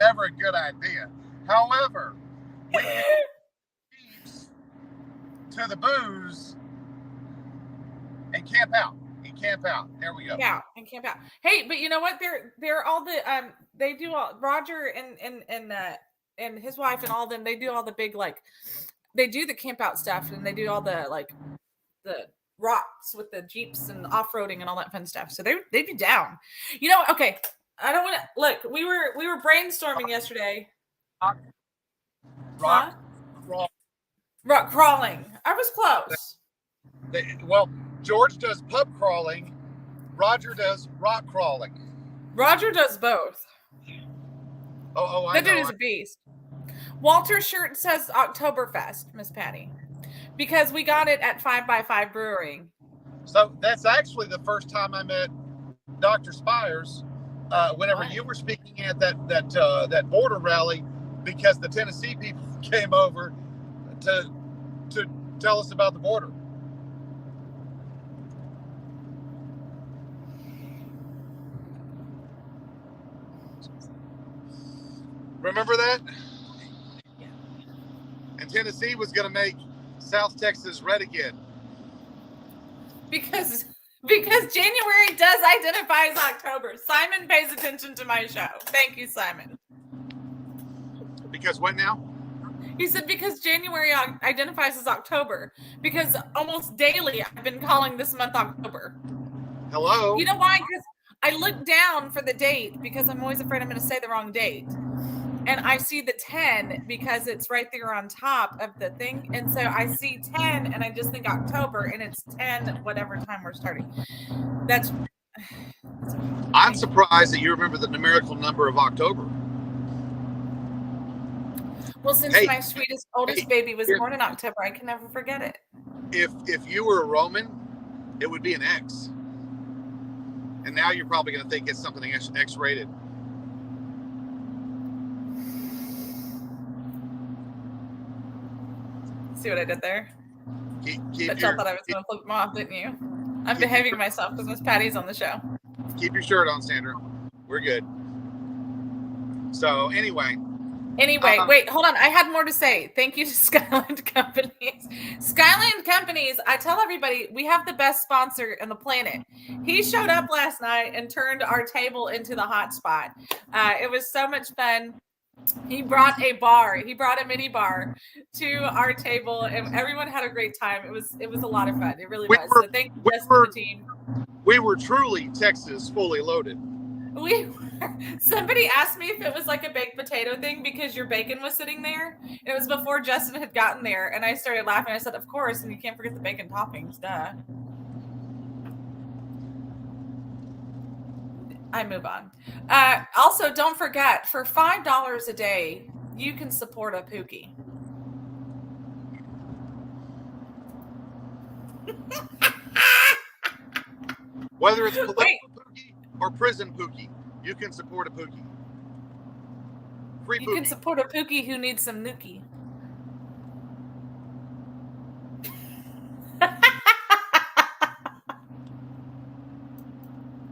Never a good idea. However, we can Jeeps to the booze and camp out. There we go. Yeah, and camp out. Hey, but you know what? They're all the they do all Roger and his wife and all of them. They do all the big, like, they do the camp out stuff, and they do all the, like, the rocks with the Jeeps and off-roading and all that fun stuff. So they'd be down. You know, okay. I don't want to look. We were brainstorming yesterday. Rock crawling. I was close. Well, George does pub crawling. Roger does rock crawling. Roger does both. Oh, that dude is a beast. Walter's shirt says Oktoberfest, Miss Patty, because we got it at 5x5 Brewing. So that's actually the first time I met Dr. Spires. Whenever you were speaking at that border rally, because the Tennessee people came over to tell us about the border. Remember that? Yeah. And Tennessee was going to make South Texas red again. Because January does identify as October. Simon pays attention to my show. Thank you, Simon. Because what now? He said because January identifies as October. Because almost daily I've been calling this month October. Hello? You know why? Because I look down for the date because I'm always afraid I'm going to say the wrong date. And I see the 10 because it's right there on top of the thing. And so I see 10 and I just think October, and it's 10 whatever time we're starting. I'm surprised that you remember the numerical number of October. Well, since my sweetest, oldest baby was born in October, I can never forget it. If you were a Roman, it would be an X. And now you're probably going to think it's something X-rated. See what I did there? Y'all thought I was going to flip them off, didn't you? I'm behaving myself because Miss Patty's on the show. Keep your shirt on, Sandra. We're good. So anyway, wait, hold on. I had more to say. Thank you to Skyland Companies. Skyland Companies, I tell everybody, we have the best sponsor on the planet. He showed up last night and turned our table into the hot spot. It was so much fun. He brought a bar. He brought a mini bar to our table, and everyone had a great time. It was a lot of fun. It really was. So thank you, the team. We were truly Texas fully loaded. Somebody asked me if it was like a baked potato thing because your bacon was sitting there. It was before Justin had gotten there, and I started laughing. I said, "Of course," and you can't forget the bacon toppings, duh. I move on. Also, don't forget, for $5 a day, you can support a Pookie. Whether it's political Wait. Pookie or prison Pookie, you can support a Pookie. Free You can Pookie. support a Pookie who needs some nookie.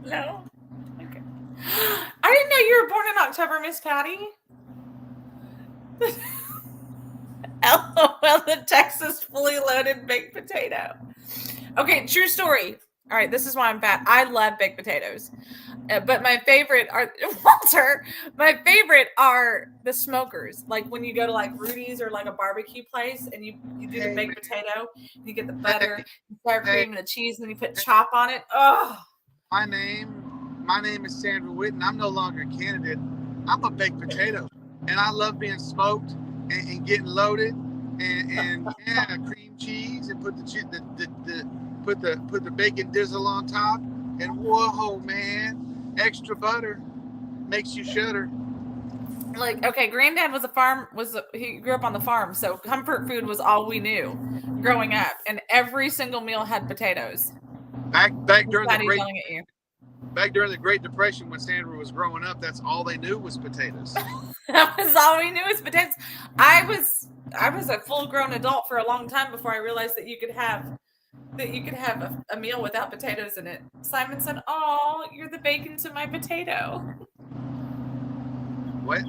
No? Okay. I didn't know you were born in October, Miss Patty. LOL, the Texas fully loaded baked potato. Okay, true story. All right, this is why I'm fat. I love baked potatoes. But my favorite are Walter. My favorite are the smokers. Like when you go to like Rudy's or like a barbecue place, and you do the baked potato, and you get the butter, sour cream, and the cheese, and then you put chop on it. Oh, My name is Sandra Whitten. I'm no longer a candidate. I'm a baked potato, and I love being smoked and getting loaded, and yeah, cream cheese, and put the bacon dizzle on top, and whoa, man. Extra butter makes you shudder. like okay, Granddad he grew up on the farm, so comfort food was all we knew growing up, and every single meal had potatoes. Back during the Yelling at you. Back during the Great Depression, when Sandra was growing up, that's all they knew was potatoes. That was all we knew was potatoes. I was a full-grown adult for a long time before I realized that you could have a meal without potatoes in it. Simon said, "Oh, you're the bacon to my potato." What?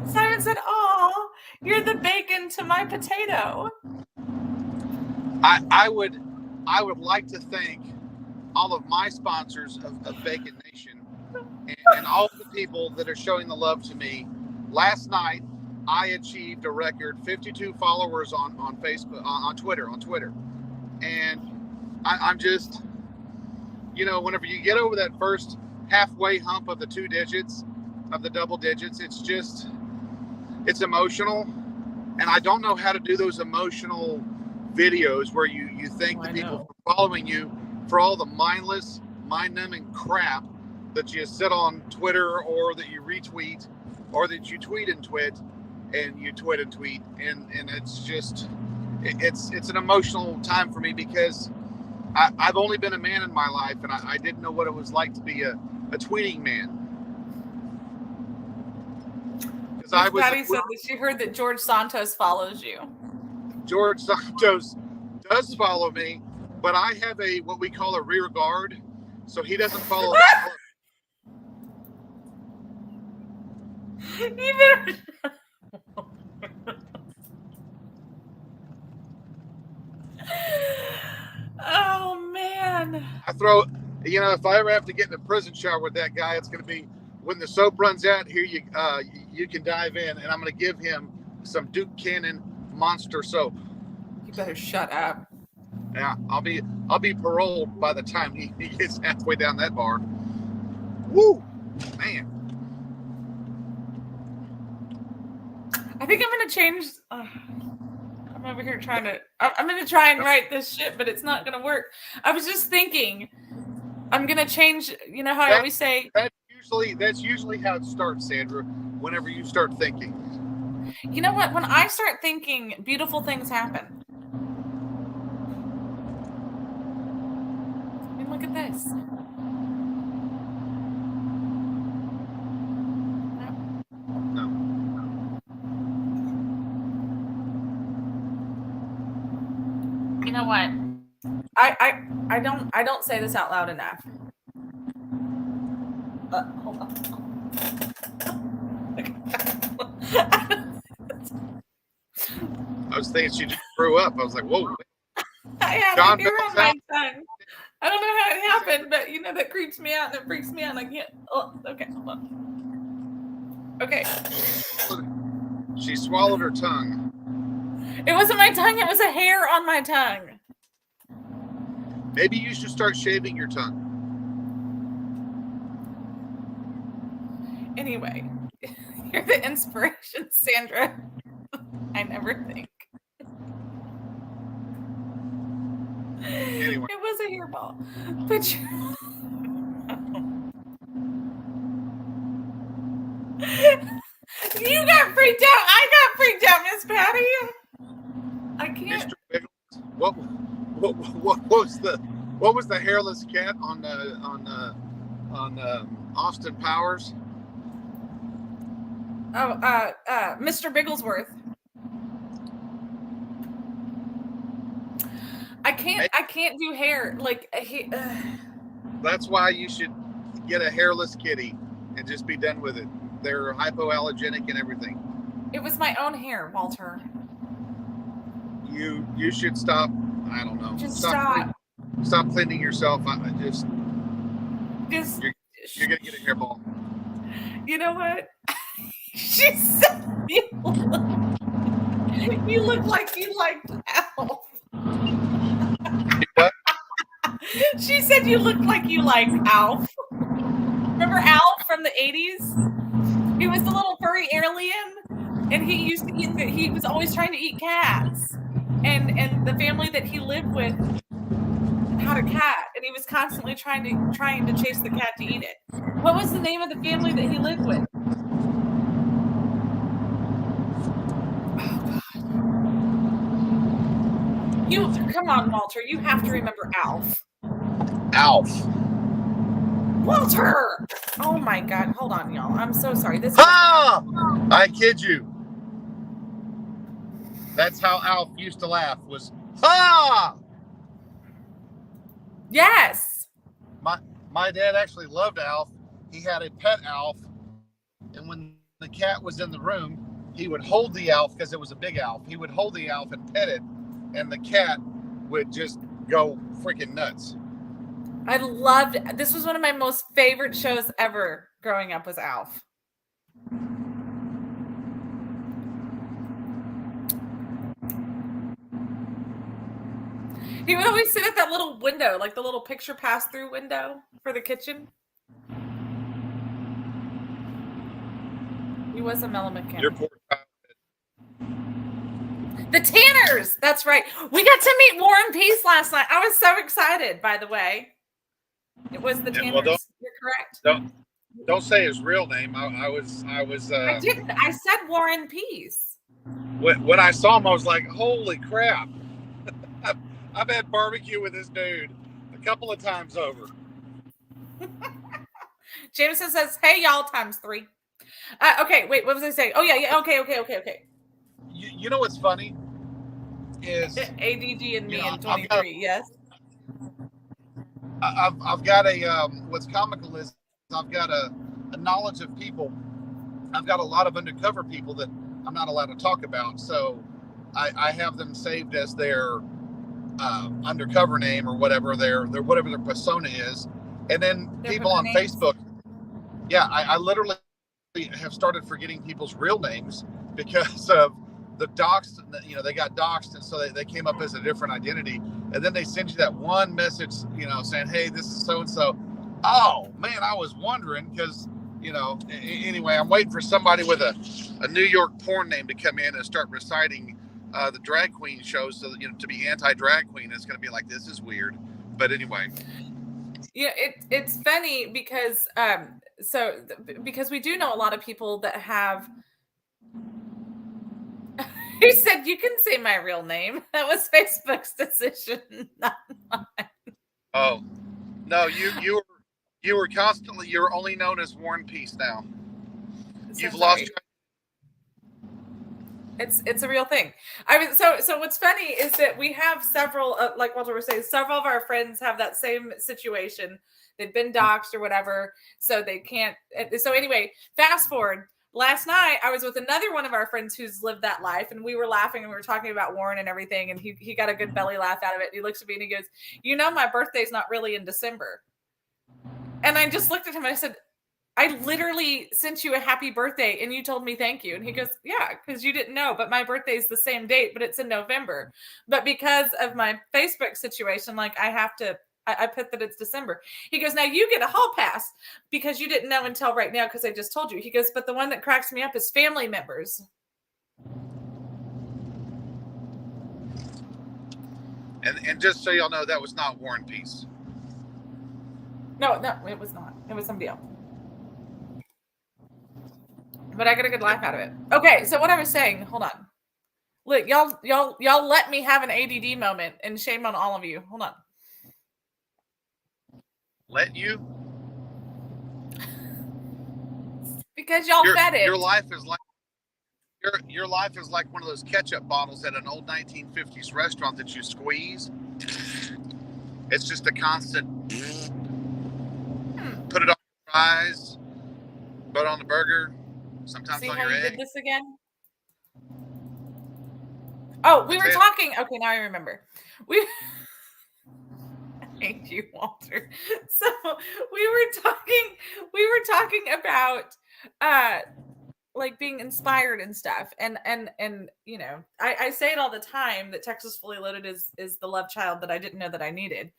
Simon said, "Oh, you're the bacon to my potato." I would like to thank all of my sponsors of Bacon Nation and all the people that are showing the love to me. Last night, I achieved a record 52 followers on Facebook, on Twitter. And I'm just, whenever you get over that first halfway hump of the 2 digits, of the double digits, it's emotional. And I don't know how to do those emotional videos where you thank the people for following you for all the mindless, mind-numbing crap that you sit on Twitter, or that you retweet, or that you tweet and twit, and you twit and tweet, and it's just it's an emotional time for me, because I've only been a man in my life, and I didn't know what it was like to be a tweeting man. Patty said that she heard that George Santos follows you. George Santos does follow me, but I have what we call a rear guard, so he doesn't follow. Oh man! If I ever have to get in a prison shower with that guy, it's going to be when the soap runs out. Here you can dive in, and I'm going to give him some Duke Cannon Monster soap. You better shut up. Yeah, I'll be paroled by the time he gets halfway down that bar. Woo, man! I think I'm gonna change. I'm over here trying to. I'm gonna try and write this shit, but it's not gonna work. I was just thinking, I'm gonna change. You know how I always say. That's usually how it starts, Sandra. Whenever you start thinking. You know what? When I start thinking, beautiful things happen. I mean, look at this. No. You know what? I don't say this out loud enough. Hold on. I was thinking she just grew up. I was like, whoa. I have a hair on my tongue. I don't know how it happened, but that creeps me out and it freaks me out, and I can't. Oh, okay, hold on. Okay. She swallowed her tongue. It wasn't my tongue. It was a hair on my tongue. Maybe you should start shaving your tongue. Anyway, you're the inspiration, Sandra. I never think. Anyway. It was a hairball. But you got freaked out. I got freaked out, Miss Patty. I can't. Mr. Biggles, what was the hairless cat on Austin Powers? Oh, Mr. Bigglesworth. I can't do hair. Like, That's why you should get a hairless kitty and just be done with it. They're hypoallergenic and everything. it was my own hair, Walter. You should stop. I don't know. Just stop. Stop cleaning yourself. Just You're gonna get a hairball. You know what? She said you look like you liked Alf. What? She said you look like you liked Alf. Remember Alf from the 80s? He was the little furry alien, and he used to eat. He was always trying to eat cats, and the family that he lived with had a cat, and he was constantly trying to chase the cat to eat it. What was the name of the family that he lived with? Oh God! Come on, Walter. You have to remember Alf. Alf. Walter! Oh my God! Hold on, y'all. I'm so sorry. This. I kid you. That's how Alf used to laugh. Was ha! Yes. My dad actually loved Alf. He had a pet Alf, and when the cat was in the room, he would hold the Alf because it was a big Alf. He would hold the Alf and pet it, and the cat would just go freaking nuts. I loved. This was one of my most favorite shows ever growing up. Was Alf. He would always sit at that little window, like the little picture pass-through window for the kitchen. He was a mellow mechanic. Your poor child. The Tanners! That's right. We got to meet War and Peace last night. I was so excited, by the way. It was the Tanners. Well, You're correct. Don't say his real name. I didn't. I said War and Peace. When I saw him, I was like, holy crap. I've had barbecue with this dude a couple of times over. Jameson says, hey, y'all, times 3. Okay, wait, what was I saying? Oh, yeah, okay. You know what's funny? Is ADD and me in 23, yes. I've got a, what's comical is I've got a knowledge of people. I've got a lot of undercover people that I'm not allowed to talk about. So I have them saved as their undercover name or whatever their whatever their persona is, and then people on Facebook. Yeah, I literally have started forgetting people's real names because of the doxed. You know, they got doxed, and so they came up as a different identity, and then they send you that one message, you know, saying, "Hey, this is so and so." Oh man, I was wondering because. You know, anyway, I'm waiting for somebody with a New York porn name to come in and start reciting the drag queen shows, so that, you know, to be anti-drag queen, it's going to be like, this is weird. But anyway, yeah, it's funny because because we do know a lot of people that have. He said, "You can say my real name." That was Facebook's decision, not mine. Oh no, you were constantly. You're only known as War and Peace now. You've lost. It's a real thing. I mean, so what's funny is that we have several, like Walter was saying, several of our friends have that same situation. They've been doxxed or whatever, so they can't. So anyway, fast forward. Last night, I was with another one of our friends who's lived that life, and we were laughing and we were talking about Warren and everything, and he got a good belly laugh out of it. And he looks at me and he goes, "You know, my birthday's not really in December." And I just looked at him and I said, I literally sent you a happy birthday and you told me thank you. And he goes, yeah, because you didn't know, but my birthday is the same date, but it's in November. But because of my Facebook situation, like I have to I put that it's December. He goes, now you get a hall pass because you didn't know until right now because I just told you. He goes, but the one that cracks me up is family members. And just so y'all know, that was not War and Peace. No, it was not. It was somebody else. But I got a good laugh out of it. Okay, so what I was saying, hold on. Look, y'all let me have an ADD moment, and shame on all of you. Hold on. Let you? Because y'all fed it. Your life is like your life is like one of those ketchup bottles at an old 1950s restaurant that you squeeze. It's just a constant. Put it on your fries, put it on the burger, sometimes See on how your you egg. did this again? Oh, we were talking. Okay, now I remember. I hate you, Walter. So we were talking about like being inspired and stuff. And you know, I say it all the time that Texas Fully Loaded is the love child that I didn't know that I needed.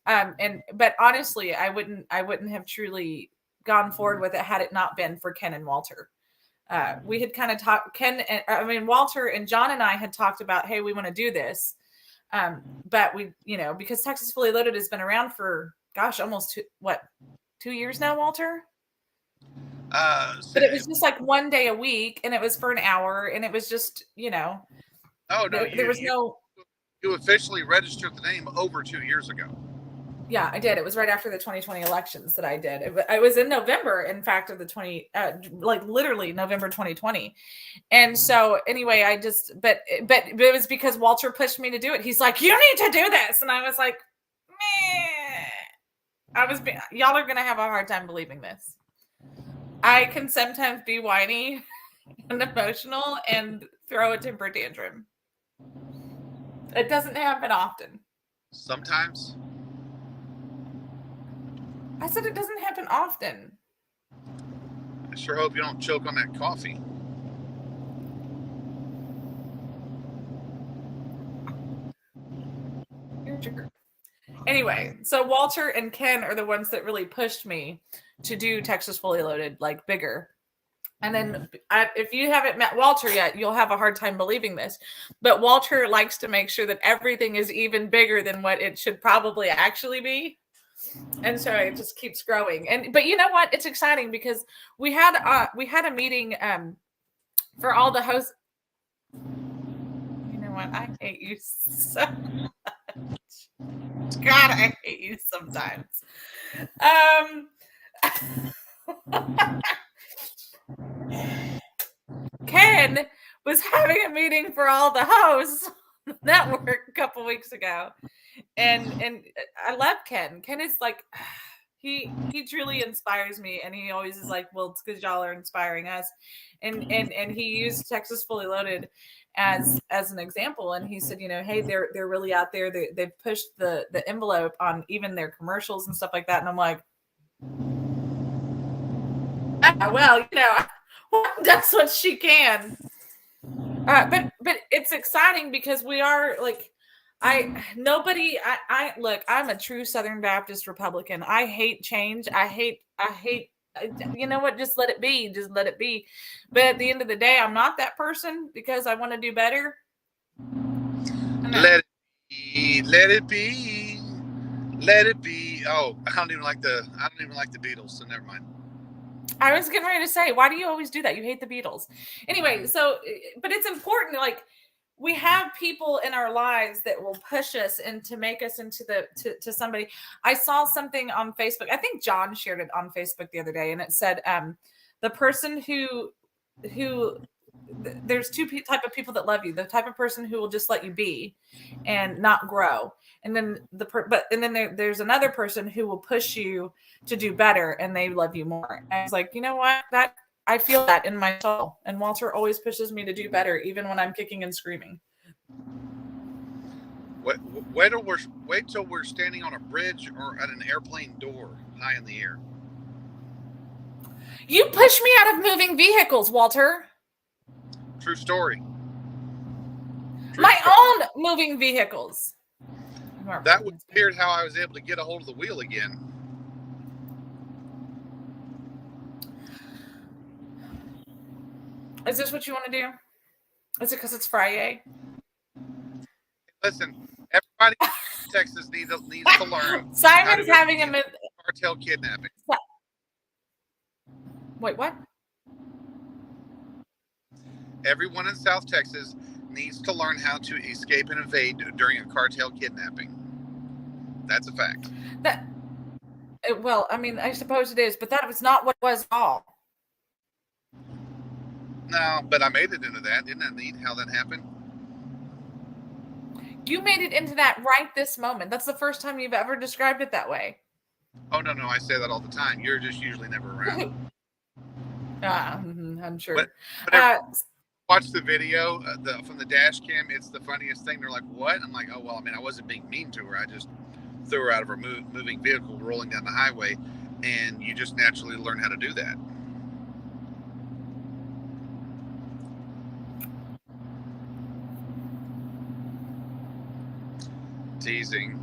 But honestly, I wouldn't have truly gone forward with it had it not been for Ken and Walter. We had kind of talked, Walter and John and I had talked about, hey, we want to do this. But we, you know, because Texas Fully Loaded has been around for, gosh, almost 2 years now, Walter? But it was just like one day a week, and it was for an hour, and it was just, you know. Oh, no, there was no. You officially registered the name over 2 years ago. Yeah, I did. It was right after the 2020 elections that I did. It was in November, in fact, of the like literally November 2020. And so anyway, but it was because Walter pushed me to do it. He's like, you need to do this. And I was like, meh. Y'all are going to have a hard time believing this. I can sometimes be whiny and emotional and throw a temper tantrum. It doesn't happen often. Sometimes. I said it doesn't happen often. I sure hope you don't choke on that coffee. Anyway, so Walter and Ken are the ones that really pushed me to do Texas Fully Loaded, like bigger. And then if you haven't met Walter yet, you'll have a hard time believing this. But Walter likes to make sure that everything is even bigger than what it should probably actually be. And so it just keeps growing. But you know what? It's exciting because we had a meeting for all the hosts. You know what? I hate you so much. God, I hate you sometimes. Ken was having a meeting for all the hosts on the network a couple weeks ago. And I love Ken. Ken is like, he truly inspires me, and he always is like, well, it's because y'all are inspiring us. And he used Texas Fully Loaded as an example, and he said, you know, hey, they're really out there. They've pushed the envelope on even their commercials and stuff like that. And I'm like, well, you know, that's what she can. But it's exciting because we are like, look, I'm a true Southern Baptist Republican. I hate change. I hate, you know what? Just let it be. Just let it be. But at the end of the day, I'm not that person because I want to do better. Let it be. Let it be. Let it be. Oh, I don't even like the Beatles, so never mind. I was getting ready to say, why do you always do that? You hate the Beatles. Anyway, so, but it's important, like, we have people in our lives that will push us and to make us into to somebody. I saw something on Facebook. I think John shared it on Facebook the other day, and it said, the person who there's two type of people that love you. The type of person who will just let you be and not grow. And then there's another person who will push you to do better, and they love you more. And I was like, you know what? That I feel that in my soul. And Walter always pushes me to do better, even when I'm kicking and screaming. Wait till we're standing on a bridge or at an airplane door high in the air. You push me out of moving vehicles, Walter. True story. My own moving vehicles. That was weird how I was able to get a hold of the wheel again. Is this what you want to do? Is it because it's FRI-YAY? Listen, everybody in Texas needs to learn. Simon's having a cartel kidnapping. Wait, what? Everyone in South Texas needs to learn how to escape and evade during a cartel kidnapping. That's a fact. Well, I mean, I suppose it is, but that was not what it was at all. No, but I made it into that. Isn't that neat how that happened? You made it into that right this moment. That's the first time you've ever described it that way. Oh, no, I say that all the time. You're just usually never around. I'm sure. But watch the video from the dash cam. It's the funniest thing. They're like, what? I'm like, oh, well, I mean, I wasn't being mean to her. I just threw her out of her moving vehicle rolling down the highway. And you just naturally learn how to do that. Teasing.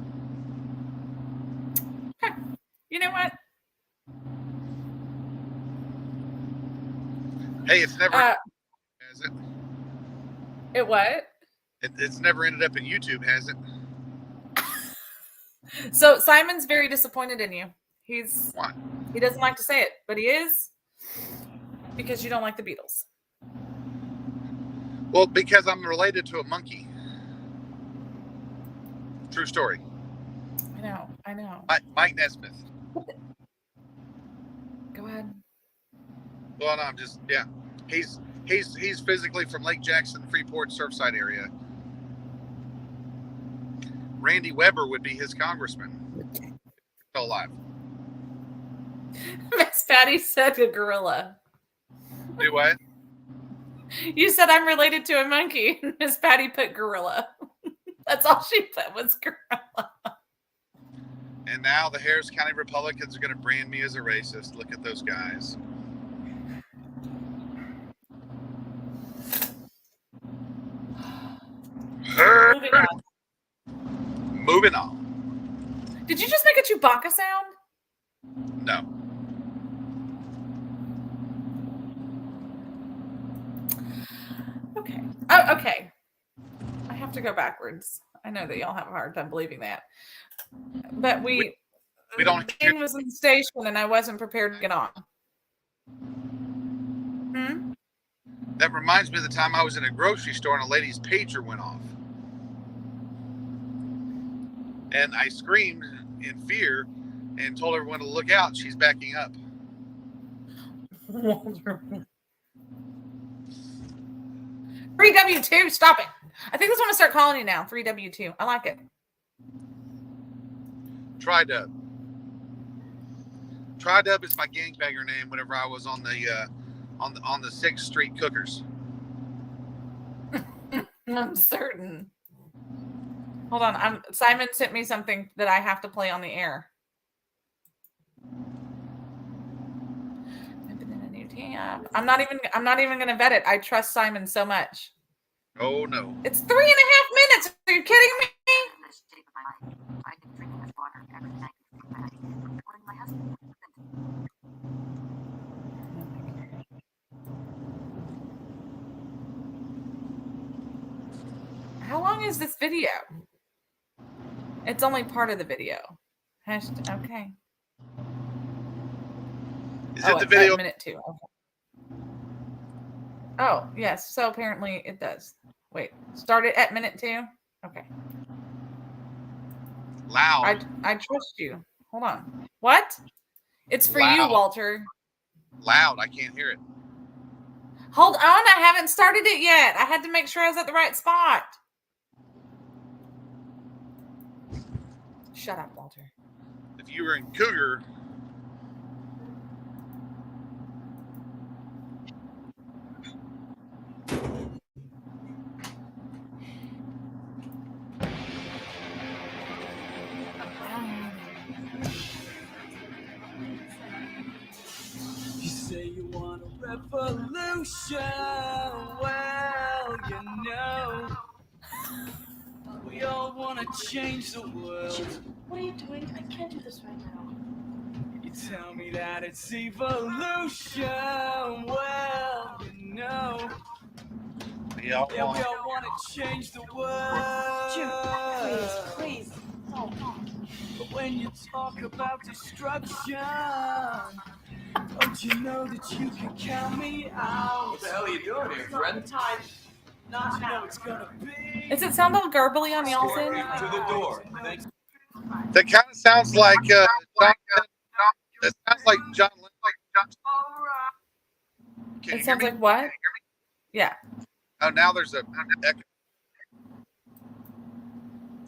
You know what? Hey, it's never has it? It what? It's never ended up in YouTube, has it? So Simon's very disappointed in you. Why? He doesn't like to say it, but he is, because you don't like the Beatles. Well, because I'm related to a monkey. True story. I know. Mike Nesmith. Go ahead. Well, no, I'm just He's physically from Lake Jackson, Freeport, Surfside area. Randy Weber would be his congressman. Still alive. Miss Patty said a gorilla. Do what? You said I'm related to a monkey. Miss Patty put gorilla. That's all she put was gorilla. And now the Harris County Republicans are going to brand me as a racist. Look at those guys. Moving on. Did you just make a Chewbacca sound? No. Okay. Oh, okay. I have to go backwards. I know that y'all have a hard time believing that. But we don't. The thing was in the station and I wasn't prepared to get on. That reminds me of the time I was in a grocery store and a lady's pager went off. And I screamed in fear and told everyone to look out. She's backing up. 3W2, stop it. I think that's what I'm going to start calling you now. 3W2. I like it. Tri-Dub. Tri-Dub is my gangbanger name whenever I was on the 6th Street Cookers. I'm certain. Hold on. Simon sent me something that I have to play on the air. I'm not even going to vet it. I trust Simon so much. Oh no. It's 3.5 minutes. Are you kidding me? How long is this video? It's only part of the video. Okay. Is it the video? Minute 2. Okay. Oh, yes. So apparently it does. Wait, start it at minute 2? Okay. Loud. I trust you. Hold on. What? It's for you, Walter. Loud. I can't hear it. Hold on. I haven't started it yet. I had to make sure I was at the right spot. Shut up, Walter. If you were in Cougar. You say you want a revolution. Well, you know, we all wanna change the world. What are you doing? I can't do this right now. You tell me that it's evolution. Well, you know, Yeah, yeah, we all wanna change the world. Jim, please. No. But when you talk about destruction, don't you know that you can count me out? What the hell are you doing here, friend? Time. Not know it's gonna be. Does it sound a little gurgly on y'all's Escort end? me to the door. Thanks. that kind of sounds like John. That sounds like John Lennon. Can you It hear sounds me? like what? Yeah. Oh, now there's a echo.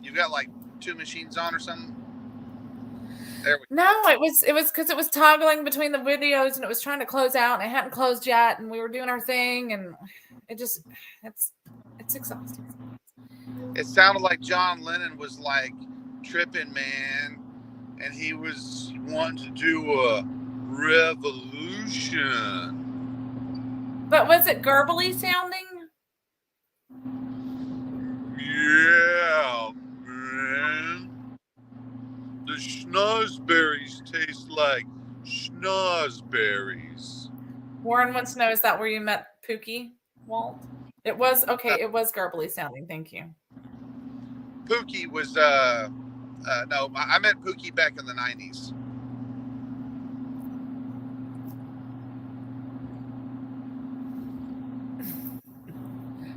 You got like two machines on or something? There we go. No, it was because it was toggling between the videos and it was trying to close out and it hadn't closed yet and we were doing our thing and it's exhausting. It sounded like John Lennon was like tripping, man, and he was wanting to do a revolution. But was it gurgly sounding? Yeah, man. The schnozberries taste like schnozberries. Warren wants to know, is that where you met Pookie, Walt? It was okay, it was gurgly sounding, thank you. Pookie was no, I met Pookie back in the 90s.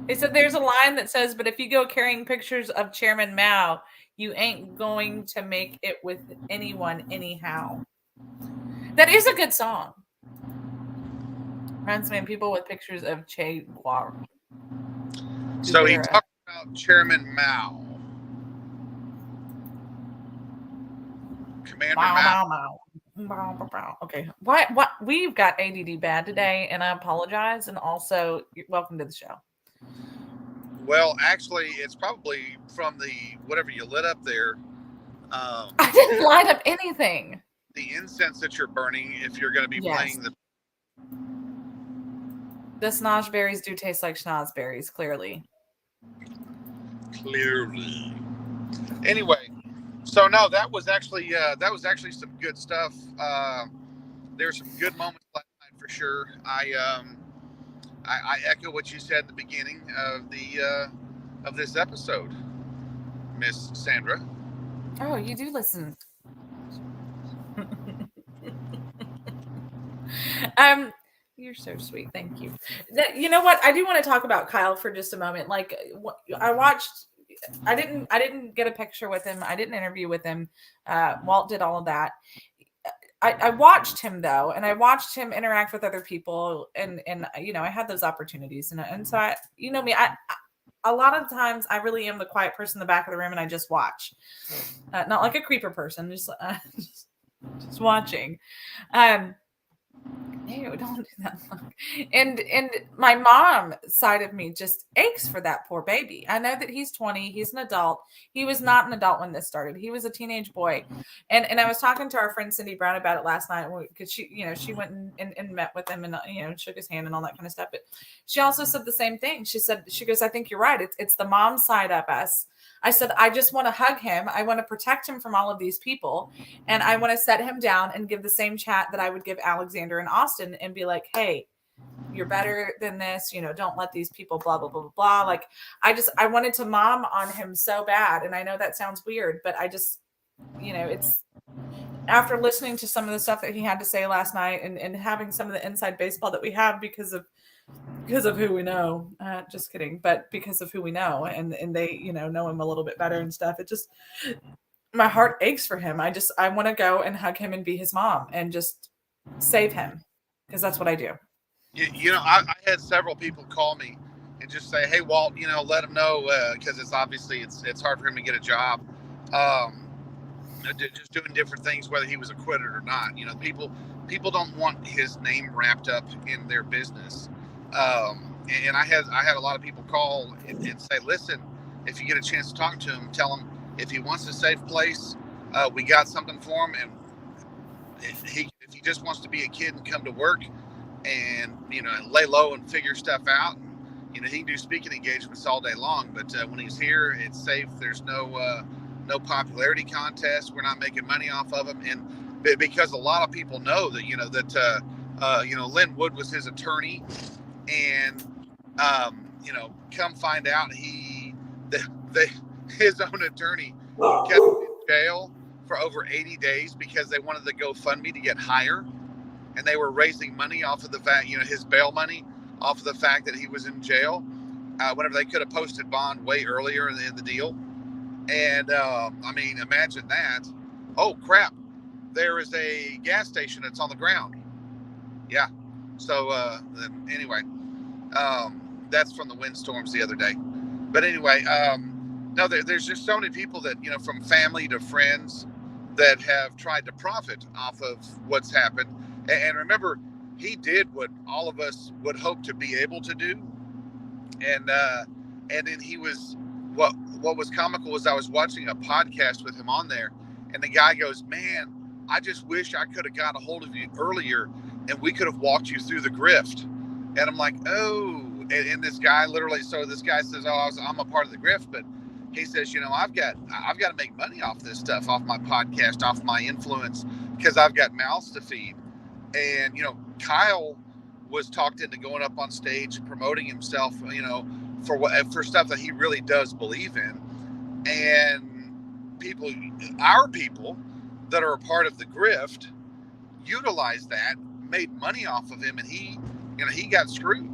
They said there's a line that says, but if you go carrying pictures of Chairman Mao, you ain't going to make it with anyone anyhow. That is a good song. Reminds me of people with pictures of Che Guevara. So he talked about Chairman Mao. Commander Mao. Okay. What we've got ADD bad today, and I apologize. And also, welcome to the show. Well, actually, it's probably from the whatever you lit up there. I didn't light up anything. The incense that you're burning, if you're going to be playing the. The schnozberries do taste like schnozberries, clearly. Clearly. Anyway, so no, that was actually some good stuff. There were some good moments last night for sure. I echo what you said at the beginning of the of this episode, Miss Sandra. Oh, you do listen. You're so sweet. Thank you. You know what? I do want to talk about Kyle for just a moment. Like, I didn't get a picture with him. I didn't interview with him. Walt did all of that. I watched him though, and I watched him interact with other people, and I had those opportunities, and so I a lot of times I really am the quiet person in the back of the room, and I just watch, not like a creeper person, just watching. Ew, don't do that. And my mom side of me just aches for that poor baby. I know that he's 20. He's an adult. He was not an adult when this started. He was a teenage boy. And I was talking to our friend Cindy Brown about it last night because she went and met with him and shook his hand and all that kind of stuff. But she also said the same thing. She goes, I think you're right. It's the mom side of us. I said, I just want to hug him. I want to protect him from all of these people. And I want to set him down and give the same chat that I would give Alexander and Austin and be like, hey, you're better than this. Don't let these people blah, blah, blah, blah, blah. Like, I wanted to mom on him so bad. And I know that sounds weird, but I just, it's after listening to some of the stuff that he had to say last night and having some of the inside baseball that we have because of who we know, just kidding, but because of who we know and they, know him a little bit better and stuff. It just, my heart aches for him. I want to go and hug him and be his mom and just save him because that's what I do. I had several people call me and just say, hey, Walt, let him know because it's obviously it's hard for him to get a job. Just doing different things, whether he was acquitted or not. People don't want his name wrapped up in their business. And I had a lot of people call and say, listen, if you get a chance to talk to him, tell him if he wants a safe place, we got something for him. And if he just wants to be a kid and come to work and, lay low and figure stuff out, You know, he can do speaking engagements all day long, but when he's here, it's safe. There's no popularity contest. We're not making money off of him, and because a lot of people know that Lynn Wood was his attorney, and come find out his own attorney kept him in jail for over 80 days because they wanted the GoFundMe to get higher, and they were raising money off of the fact, his bail money off of the fact that he was in jail. Whenever they could have posted bond way earlier in the deal. And imagine that. Oh crap, there is a gas station that's on the ground. Yeah. So anyway, that's from the windstorms the other day. But anyway, no, there's just so many people that, from family to friends, that have tried to profit off of what's happened. And remember, he did what all of us would hope to be able to do. And then he was, what was comical was I was watching a podcast with him on there, and the guy goes, "Man, I just wish I could have got a hold of you earlier and we could have walked you through the grift." And I'm like, oh, and this guy this guy says, "Oh, I'm a part of the grift," but he says, I've got to make money off this stuff, off my podcast, off my influence, because I've got mouths to feed. And, Kyle was talked into going up on stage and promoting himself, for stuff that he really does believe in. And our people that are a part of the grift utilized that, made money off of him, and he got screwed.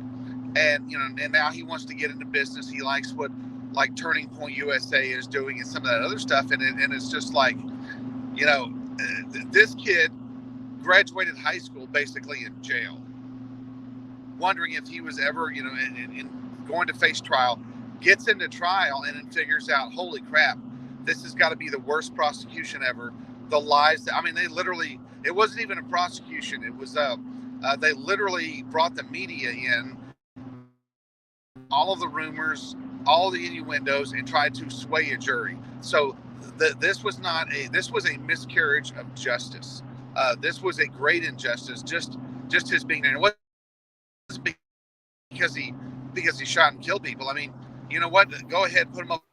And and now he wants to get into business. He likes what Turning Point USA is doing and some of that other stuff. And it's just like, this kid graduated high school basically in jail, wondering if he was ever, in going to face trial, gets into trial, and then figures out, holy crap, this has got to be the worst prosecution ever. The lies they literally, it wasn't even a prosecution. It was, they literally brought the media in, all of the rumors, all the innuendos, and tried to sway a jury. So this was a miscarriage of justice. This was a great injustice, just his being there. It wasn't because he shot and killed people. I mean, you know what? Go ahead, put him up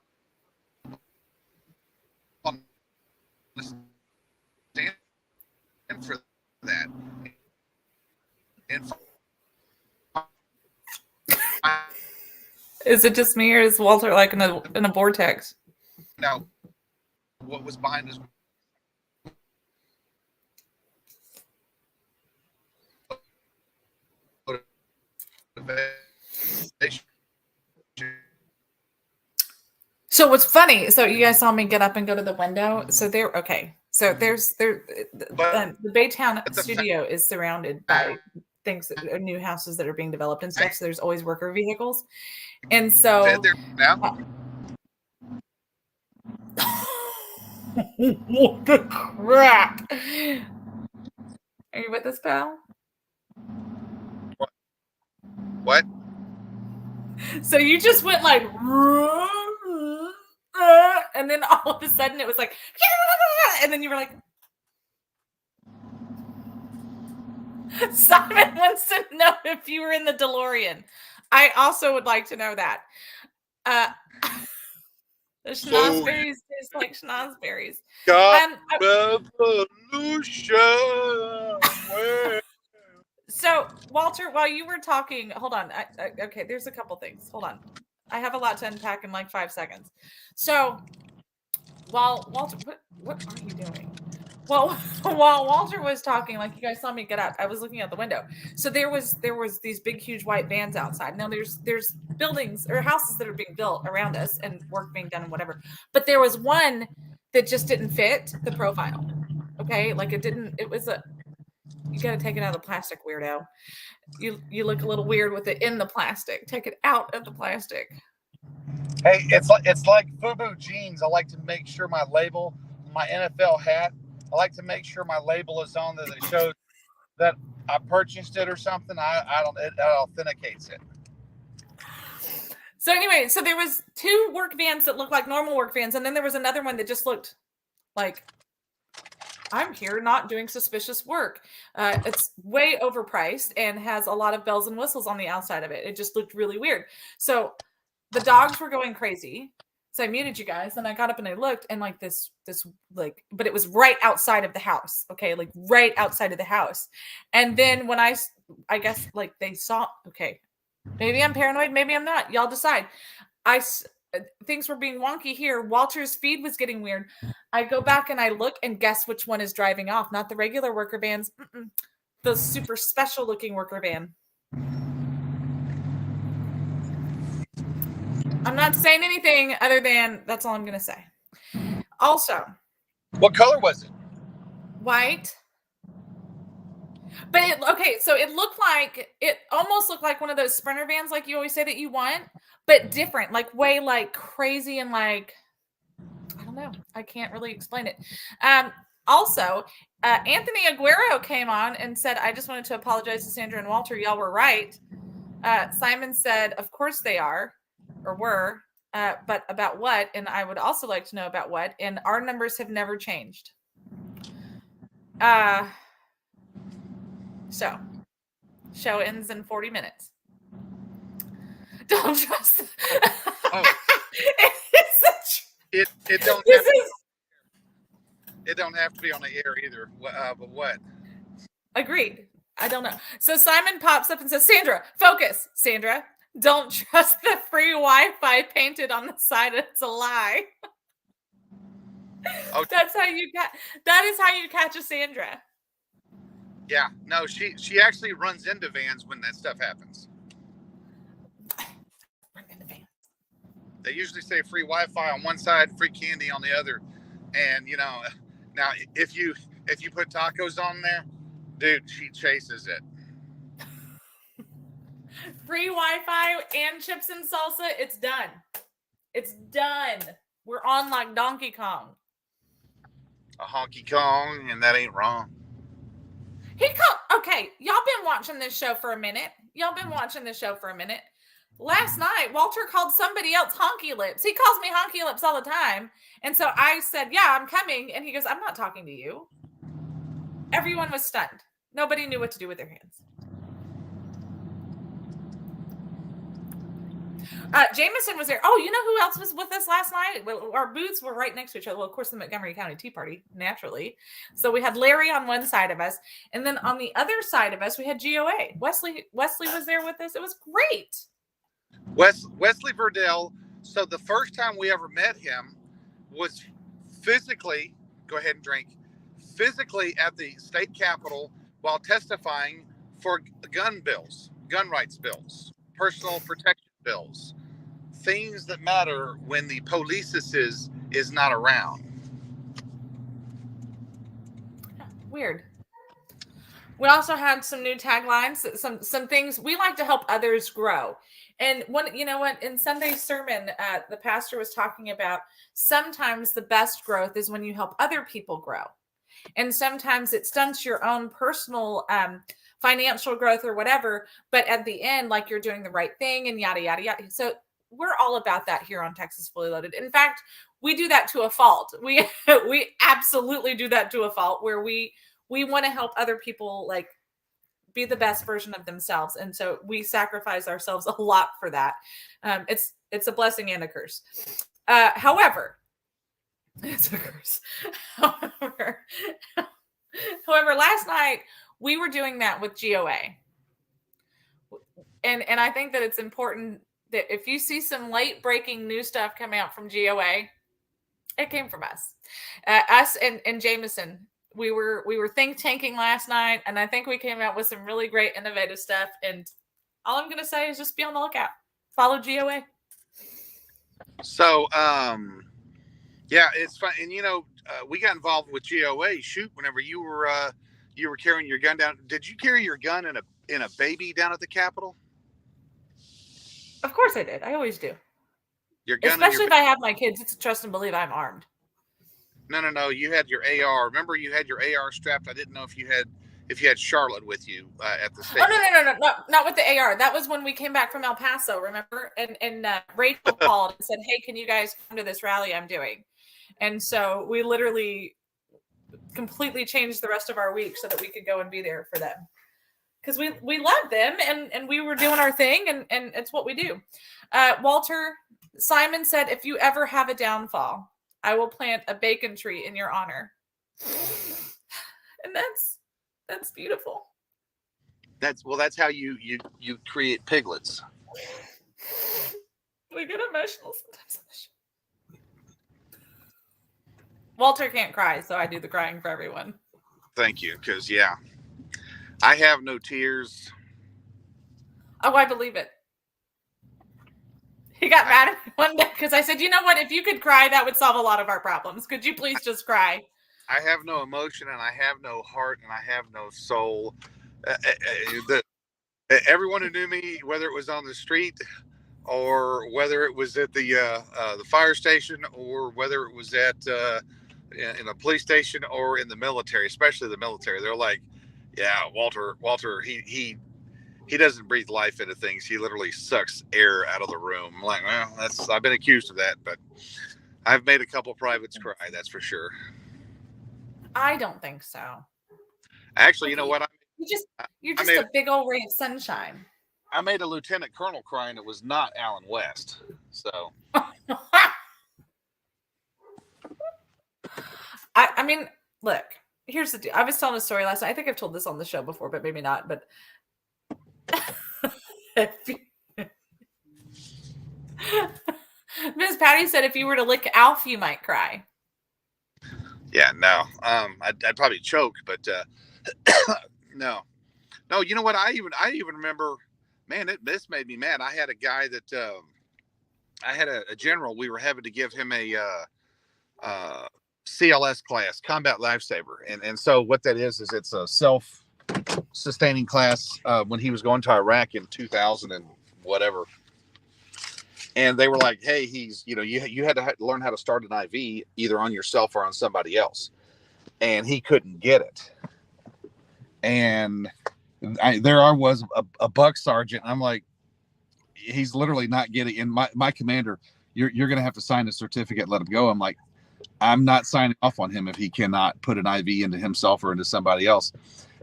on the stand for that. And Is it just me, or is Walter like in a vortex? now, what was behind his So what's funny? So you guys saw me get up and go to the window. So okay. So the Baytown studio is surrounded by things, new houses that are being developed and stuff. So there's always worker vehicles, and so now. What the crap? Are you with us, pal? What? So you just went like, and then all of a sudden it was like, and then you were like, Simon wants to know if you were in the DeLorean. I also would like to know that. The schnozberries taste like schnozberries. Revolution. So, Walter, while you were talking, hold on. Okay, there's a couple things. Hold on. I have a lot to unpack in like 5 seconds. So, while Walter, what are you doing? Well, while Walter was talking, like you guys saw me get up, I was looking out the window. So there was these big, huge white vans outside. Now there's buildings or houses that are being built around us and work being done and whatever. But there was one that just didn't fit the profile. Okay, like it didn't. It was you got to take it out of the plastic, weirdo. You look a little weird with it in the plastic. Take it out of the plastic. Hey, it's like FUBU jeans. I like to make sure my label, my NFL hat, I like to make sure my label is on that. It shows that I purchased it or something. It authenticates it. So anyway, so there was 2 work vans that looked like normal work vans, and then there was another one that just looked like I'm here not doing suspicious work. It's way overpriced and has a lot of bells and whistles on the outside of it. It just looked really weird. So the dogs were going crazy. So I muted you guys. Then I got up and I looked, and like this like, but it was right outside of the house. Okay, like right outside of the house. And then when I guess like they saw. Okay, maybe I'm paranoid. Maybe I'm not. Y'all decide. Things were being wonky here. Walter's feed was getting weird. I go back and I look, and guess which one is driving off? Not the regular worker vans. The super special looking worker van. I'm not saying anything other than that's all I'm going to say. Also, What color was it? white. But so it almost looked like one of those Sprinter vans, like you always say that you want, but different, like way like crazy and like, I don't know. I can't really explain it. Also, Anthony Aguero came on and said, I just wanted to apologize to Sandra and Walter. Y'all were right. Simon said, of course they are or were, but about what? And I would also like to know about what. And our numbers have never changed. So, show ends in 40 minutes. Don't trust. Oh. It don't have it don't have to be on the air either. But what? Agreed. I don't know. So Simon pops up and says, Sandra, focus. Sandra, don't trust the free Wi-Fi painted on the side. It's a lie. Oh. That is how you catch a Sandra. Yeah. No, she actually runs into vans when that stuff happens. They usually say free Wi-Fi on one side, free candy on the other. And now if you put tacos on there, dude, she chases it. Free Wi-Fi and chips and salsa, it's done. It's done. We're on like Donkey Kong. A honky Kong, and that ain't wrong. Okay, y'all been watching this show for a minute. Last night, Walter called somebody else Honky Lips. He calls me Honky Lips all the time. And so I said, yeah, I'm coming. And he goes, I'm not talking to you. Everyone was stunned. Nobody knew what to do with their hands. Jameson was there. Oh, you know who else was with us last night? Well, our booths were right next to each other. Well, of course, the Montgomery County Tea Party, naturally. So we had Larry on one side of us. And then on the other side of us, we had GOA. Wesley was there with us. It was great. Wesley Verdell. So the first time we ever met him was physically, go ahead and drink, physically at the state capitol while testifying for gun rights bills, personal protection bills, things that matter when the police is not around. Weird. We also had some new taglines, some things. We like to help others grow. And in Sunday's sermon, the pastor was talking about sometimes the best growth is when you help other people grow. And sometimes it stunts your own personal financial growth or whatever. But at the end, like you're doing the right thing and yada, yada, yada. So we're all about that here on Texas Fully Loaded. In fact, we do that to a fault. We absolutely do that to a fault where we want to help other people like be the best version of themselves. And so we sacrifice ourselves a lot for that. It's a blessing and a curse. However, it's a curse. However, last night we were doing that with GOA. And I think that it's important that if you see some late breaking news stuff coming out from GOA, it came from us. Us and Jameson. We were think tanking last night, and I think we came out with some really great innovative stuff. And all I'm going to say is just be on the lookout. Follow GOA. So, yeah, it's fun. And we got involved with GOA. Shoot, whenever you were carrying your gun down, did you carry your gun in a baby down at the Capitol? Of course I did. I always do. Your gun, especially if I have my kids. It's a trust and believe I'm armed. No. You had your AR. Remember, you had your AR strapped. I didn't know if you had Charlotte with you at the station. Oh no, not with the AR. That was when we came back from El Paso. Remember, and Rachel called and said, "Hey, can you guys come to this rally I'm doing?" And so we literally completely changed the rest of our week so that we could go and be there for them. Because we love them and we were doing our thing and it's what we do. Walter, Simon said, if you ever have a downfall, I will plant a bacon tree in your honor. And that's beautiful. That's how you create piglets. We get emotional sometimes on the show. Walter can't cry, so I do the crying for everyone. Thank you, because I have no tears. Oh, I believe it. He got mad at me one day because I said, you know what? If you could cry, that would solve a lot of our problems. Could you please just cry? I have no emotion, and I have no heart, and I have no soul. Everyone who knew me, whether it was on the street or whether it was at the fire station or whether it was at in a police station or in the military, especially the military, they're like, yeah, Walter, he doesn't breathe life into things. He literally sucks air out of the room. I'm like, well, I've been accused of that, but I've made a couple privates cry, that's for sure. I don't think so. Actually, you know what? You're just a big old ray of sunshine. I made a lieutenant colonel cry, and it was not Alan West. So, I mean, look, here's the deal. I was telling a story last night. I think I've told this on the show before, but maybe not. But Miss Patty said if you were to lick Alf, you might cry. Yeah, no. I'd probably choke, but no. You know what? I even remember, man, this made me mad. I had a guy that I had a general. We were having to give him a CLS class, combat lifesaver, and so what that is it's a self-sustaining class. When he was going to Iraq in 2000 and whatever, and they were like, hey, you had to learn how to start an IV either on yourself or on somebody else, and he couldn't get it, and there I was, a buck sergeant. I'm like, he's literally not getting in. My commander, you're going to have to sign a certificate, let him go. I'm like, I'm not signing off on him if he cannot put an IV into himself or into somebody else.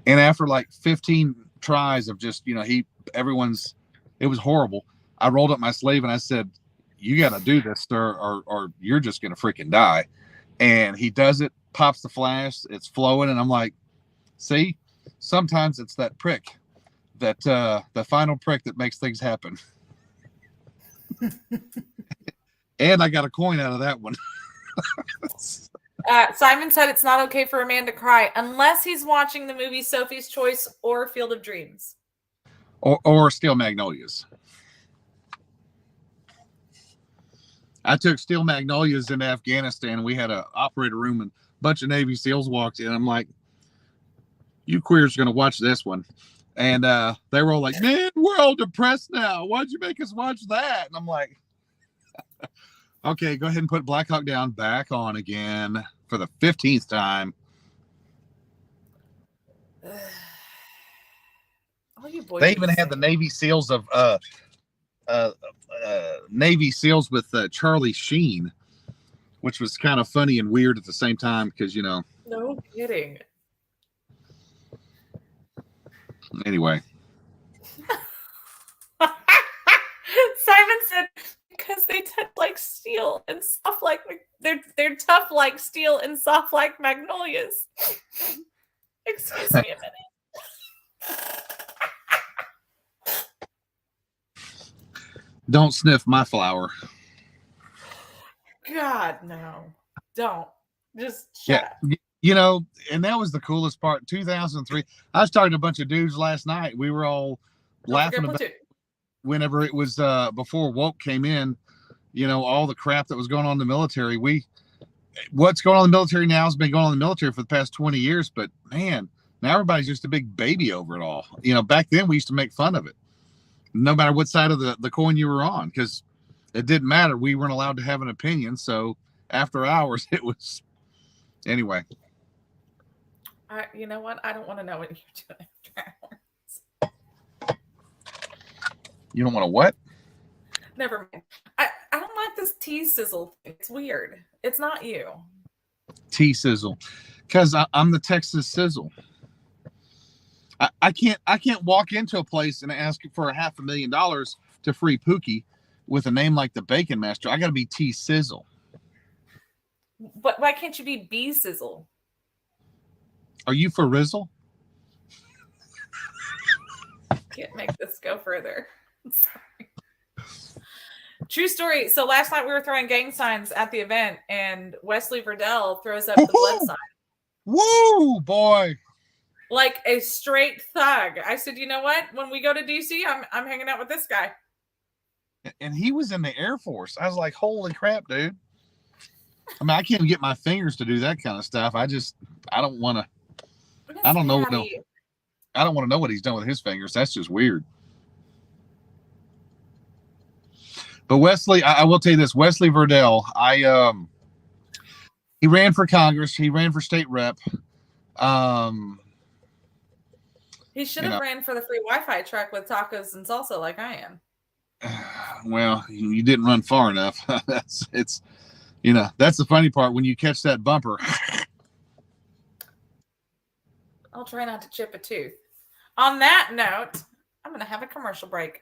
And after like 15 tries of just, it was horrible. I rolled up my sleeve and I said, you got to do this, sir, or you're just going to freaking die. And he does it, pops the flash, it's flowing. And I'm like, see, sometimes it's that prick, that the final prick that makes things happen. And I got a coin out of that one. Simon said it's not okay for a man to cry unless he's watching the movie Sophie's Choice or Field of Dreams. Or Steel Magnolias. I took Steel Magnolias into Afghanistan. We had an operator room and a bunch of Navy SEALs walked in. I'm like, you queers are going to watch this one. And they were all like, man, we're all depressed now. Why'd you make us watch that? And I'm like, okay, go ahead and put Black Hawk Down back on again for the 15th time. They even had the Navy SEALs of Navy SEALs with Charlie Sheen, which was kind of funny and weird at the same time because, No kidding. Anyway. Simon said because they touch like steel and soft like they're tough like steel and soft like magnolias. Excuse me a minute. Don't sniff my flower. God, no. Don't. Just shut up. And that was the coolest part. 2003. I was talking to a bunch of dudes last night. We were all laughing about whenever it was before woke came in, all the crap that was going on in the military. What's going on in the military now has been going on in the military for the past 20 years, but man, now everybody's just a big baby over it all. Back then we used to make fun of it, no matter what side of the coin you were on, because it didn't matter. We weren't allowed to have an opinion. So after hours, it was anyway. You know what? I don't want to know what you're doing after hours. You don't want to what? Never mind. I don't like this tea sizzle thing. It's weird. It's not you. T Sizzle, because I'm the Texas Sizzle. I can't walk into a place and ask for $500,000 to free Pookie with a name like the Bacon Master. I got to be T Sizzle. But why can't you be B Sizzle? Are you for Rizzle? Can't make this go further. Sorry. True story. So last night we were throwing gang signs at the event, and Wesley Verdell throws up the blood sign. Woo, boy! Like a straight thug. I said, you know what? When we go to DC, I'm hanging out with this guy. And he was in the Air Force. I was like, holy crap, dude. I mean, I can't even get my fingers to do that kind of stuff. I don't want to. I don't know. No, I don't want to know what he's done with his fingers. That's just weird. But Wesley, I will tell you this: Wesley Verdell. He ran for Congress. He ran for state rep. He should have ran for the free Wi-Fi truck with tacos and salsa like I am. Well, you didn't run far enough. That's the funny part when you catch that bumper. I'll try not to chip a tooth. On that note, I'm going to have a commercial break.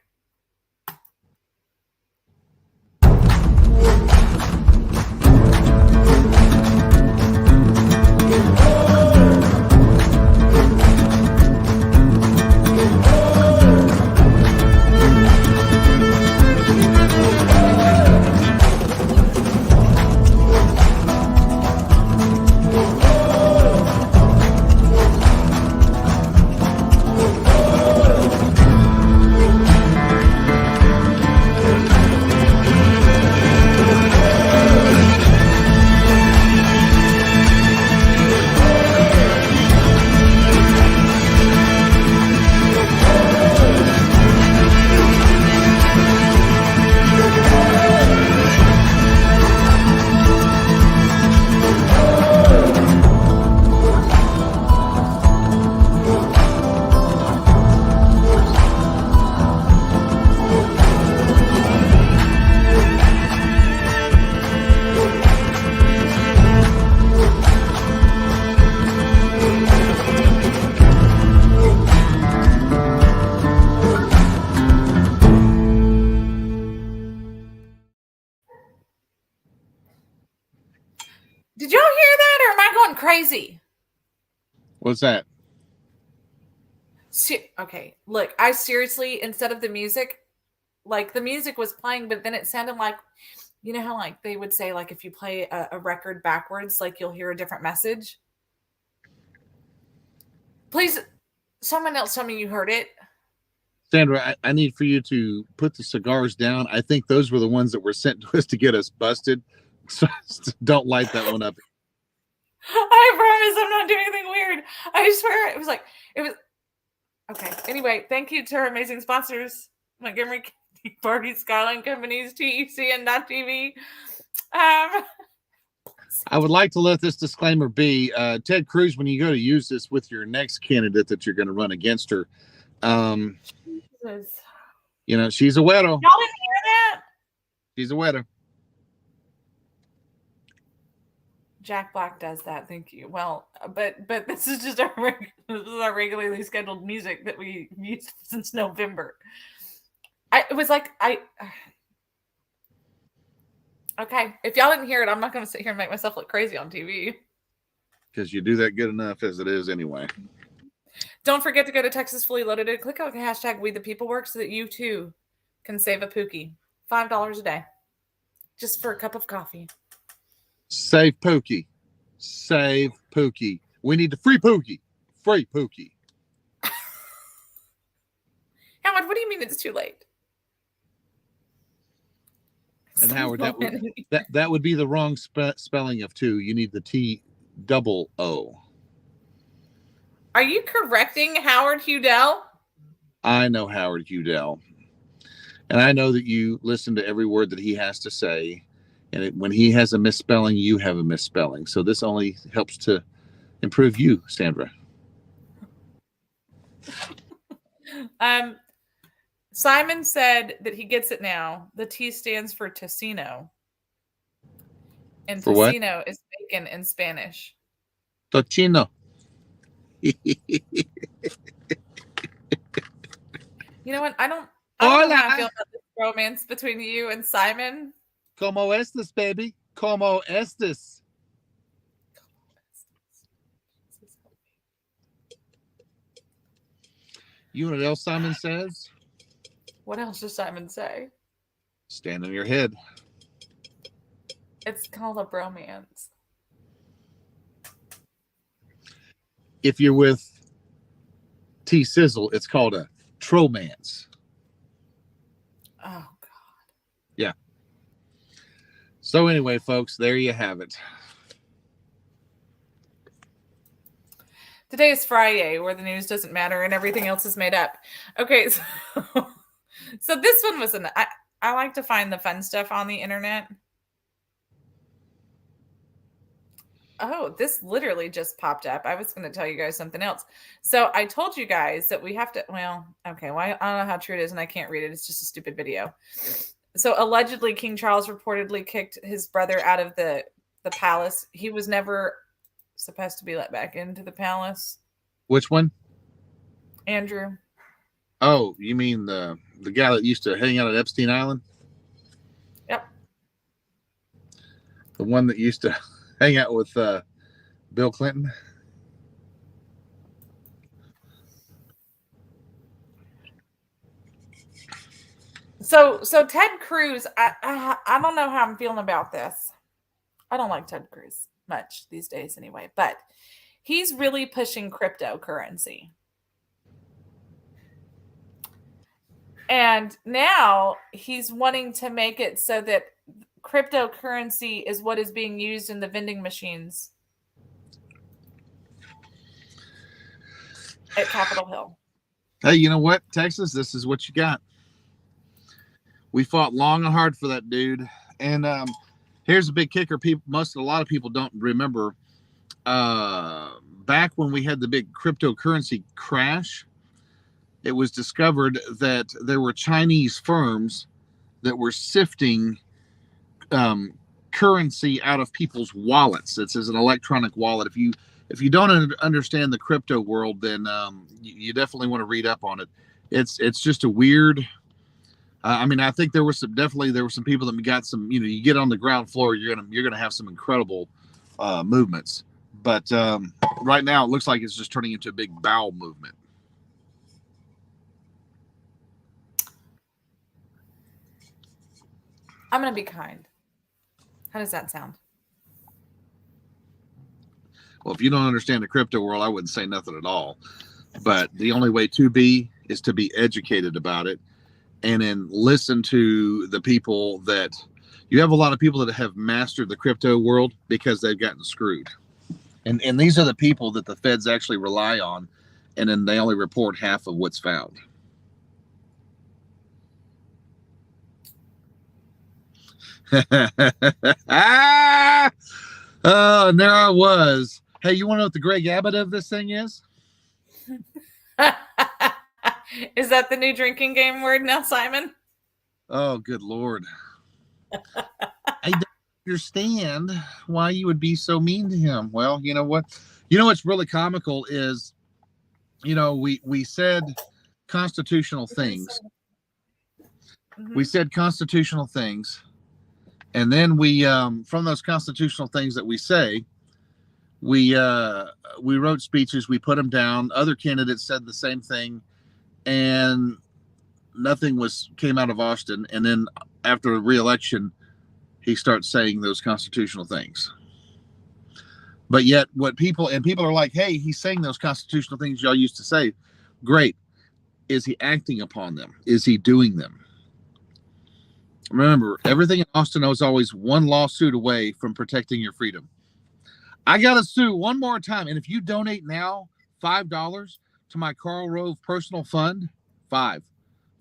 Did y'all hear that, or am I going crazy? What's that? Okay, look, I seriously, instead of the music, like the music was playing, but then it sounded like, you know how like they would say, like if you play a record backwards, like you'll hear a different message. Please, someone else tell me you heard it. Sandra, I need for you to put the cigars down. I think those were the ones that were sent to us to get us busted. So don't light that one up. I promise I'm not doing anything weird. I swear it was okay. Anyway, thank you to our amazing sponsors, Montgomery Party, Skyline Companies, TECN.TV. I would like to let this disclaimer be, Ted Cruz, when you go to use this with your next candidate that you're going to run against her, Jesus. She's a widow. Y'all didn't hear that? She's a widow. Jack Black does that. Thank you. Well, but this is just our regularly scheduled music that we used since November. Okay. If y'all didn't hear it, I'm not going to sit here and make myself look crazy on TV. Because you do that good enough as it is anyway. Don't forget to go to Texas Fully Loaded and click on the hashtag We the People Work so that you too can save a Pookie. $5 a day. Just for a cup of coffee. Save Pookie. Save Pookie. We need the free Pookie. Free Pookie. Howard, what do you mean it's too late? And Howard, that would be the wrong spelling of two. You need the T-double-O. Are you correcting Howard Hudell? I know Howard Hudell. And I know that you listen to every word that he has to say. And when he has a misspelling, you have a misspelling. So this only helps to improve you, Sandra. Simon said that he gets it now. The T stands for Tocino. And For what? tocino is bacon in Spanish. Tocino. You know what? I don't know how I feel Hola. about this romance between you and Simon. Como estes, baby? Como estes? You know what else Simon says? What else does Simon say? Stand on your head. It's called a bromance. If you're with T Sizzle, it's called a tromance. Oh, God. Yeah. So anyway, folks, there you have it. Today is FRI-YAY, where the news doesn't matter and everything else is made up. Okay, so this one was I like to find the fun stuff on the internet. Oh, this literally just popped up. I was going to tell you guys something else. So I told you guys that we have to, well, okay, well, I don't know how true it is and I can't read it. It's just a stupid video. So allegedly King Charles reportedly kicked his brother out of the palace. He was never supposed to be let back into the palace. Which one? Andrew. Oh, you mean the guy that used to hang out at Epstein Island? Yep. The one that used to hang out with Bill Clinton? So Ted Cruz, I don't know how I'm feeling about this. I don't like Ted Cruz much these days anyway, but he's really pushing cryptocurrency. And now he's wanting to make it so that cryptocurrency is what is being used in the vending machines at Capitol Hill. Hey, you know what, Texas? This is what you got. We fought long and hard for that dude. And here's a big kicker. A lot of people don't remember. Back when we had the big cryptocurrency crash, it was discovered that there were Chinese firms that were sifting currency out of people's wallets. It's as an electronic wallet. If you don't understand the crypto world, then you definitely want to read up on it. It's just a weird. I mean, I think there were some people that got some. You get on the ground floor, you're gonna have some incredible movements. But right now, it looks like it's just turning into a big bowel movement. I'm going to be kind. How does that sound? Well, if you don't understand the crypto world, I wouldn't say nothing at all. But the only way to be is to be educated about it and then listen to the people that you have a lot of people that have mastered the crypto world because they've gotten screwed. And these are the people that the feds actually rely on. And then they only report half of what's found. Oh, and there I was. Hey, you want to know what the Greg Abbott of this thing is? Is that the new drinking game word now, Simon? Oh, good Lord. I don't understand why you would be so mean to him. Well, you know what? You know what's really comical is, we said constitutional things. Mm-hmm. We said constitutional things. And then we, from those constitutional things that we say, we wrote speeches, we put them down. Other candidates said the same thing, and nothing came out of Austin. And then after the re-election, he starts saying those constitutional things. But yet, people are like, hey, he's saying those constitutional things y'all used to say. Great. Is he acting upon them? Is he doing them? Remember, everything in Austin is always one lawsuit away from protecting your freedom. I got to sue one more time. And if you donate now $5 to my Karl Rove personal fund, five,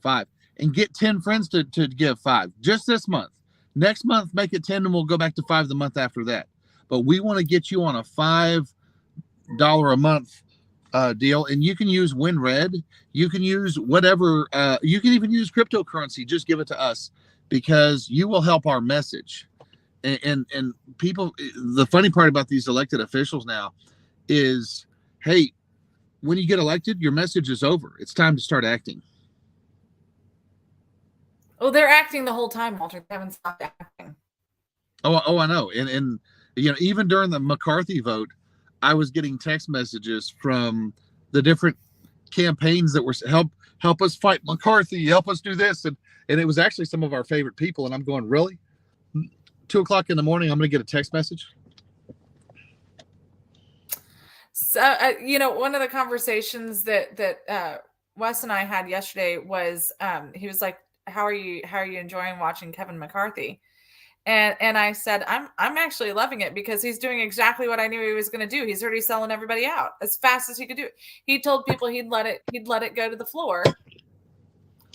and get 10 friends to give $5 just this month. Next month, make it 10 and we'll go back to $5 the month after that. But we want to get you on a $5 a month deal. And you can use WinRed. You can use whatever. You can even use cryptocurrency. Just give it to us, because you will help our message. And people, the funny part about these elected officials now is, hey, when you get elected, your message is over. It's time to start acting. Oh, they're acting the whole time, Walter. They haven't stopped acting. Oh, I know. And even during the McCarthy vote, I was getting text messages from the different campaigns that were help us fight McCarthy, help us do this, and it was actually some of our favorite people. And I'm going, really? 2:00 in the morning, I'm going to get a text message. So, one of the conversations that Wes and I had yesterday was, he was like, how are you enjoying watching Kevin McCarthy? And I said, I'm actually loving it because he's doing exactly what I knew he was going to do. He's already selling everybody out as fast as he could do it. He told people he'd let it go to the floor,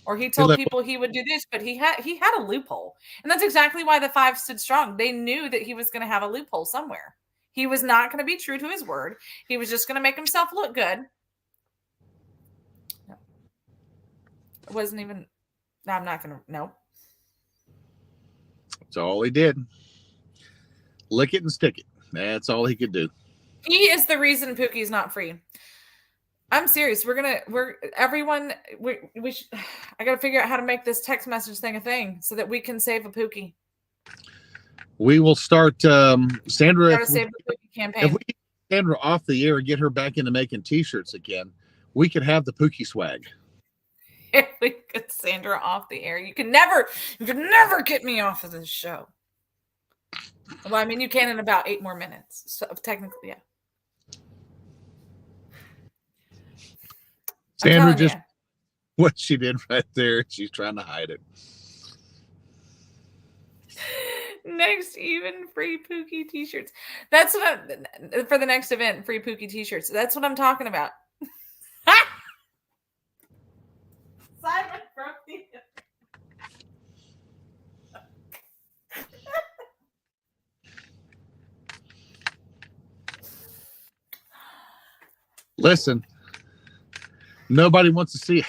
or he told people he would do this, but he had a loophole. And that's exactly why the 5 stood strong. They knew that he was going to have a loophole somewhere. He was not going to be true to his word. He was just going to make himself look good. No. It wasn't even, no, I'm not going to, no. That's all he did. Lick it and stick it. That's all he could do. He is the reason Pookie's not free. I'm serious. Everyone, I got to figure out how to make this text message thing a thing so that we can save a Pookie. We will start, Sandra. Got to save the Pookie campaign. If we get Sandra off the air and get her back into making T-shirts again, we could have the Pookie swag. If we get Sandra off the air, you can never get me off of this show. Well, I mean, you can in about 8 more minutes. So technically, yeah. Sandra just what she did right there. She's trying to hide it. Next, even free Pookie T-shirts. That's what for the next event, free Pookie T-shirts. That's what I'm talking about. Simon broke the. Listen, nobody wants to see.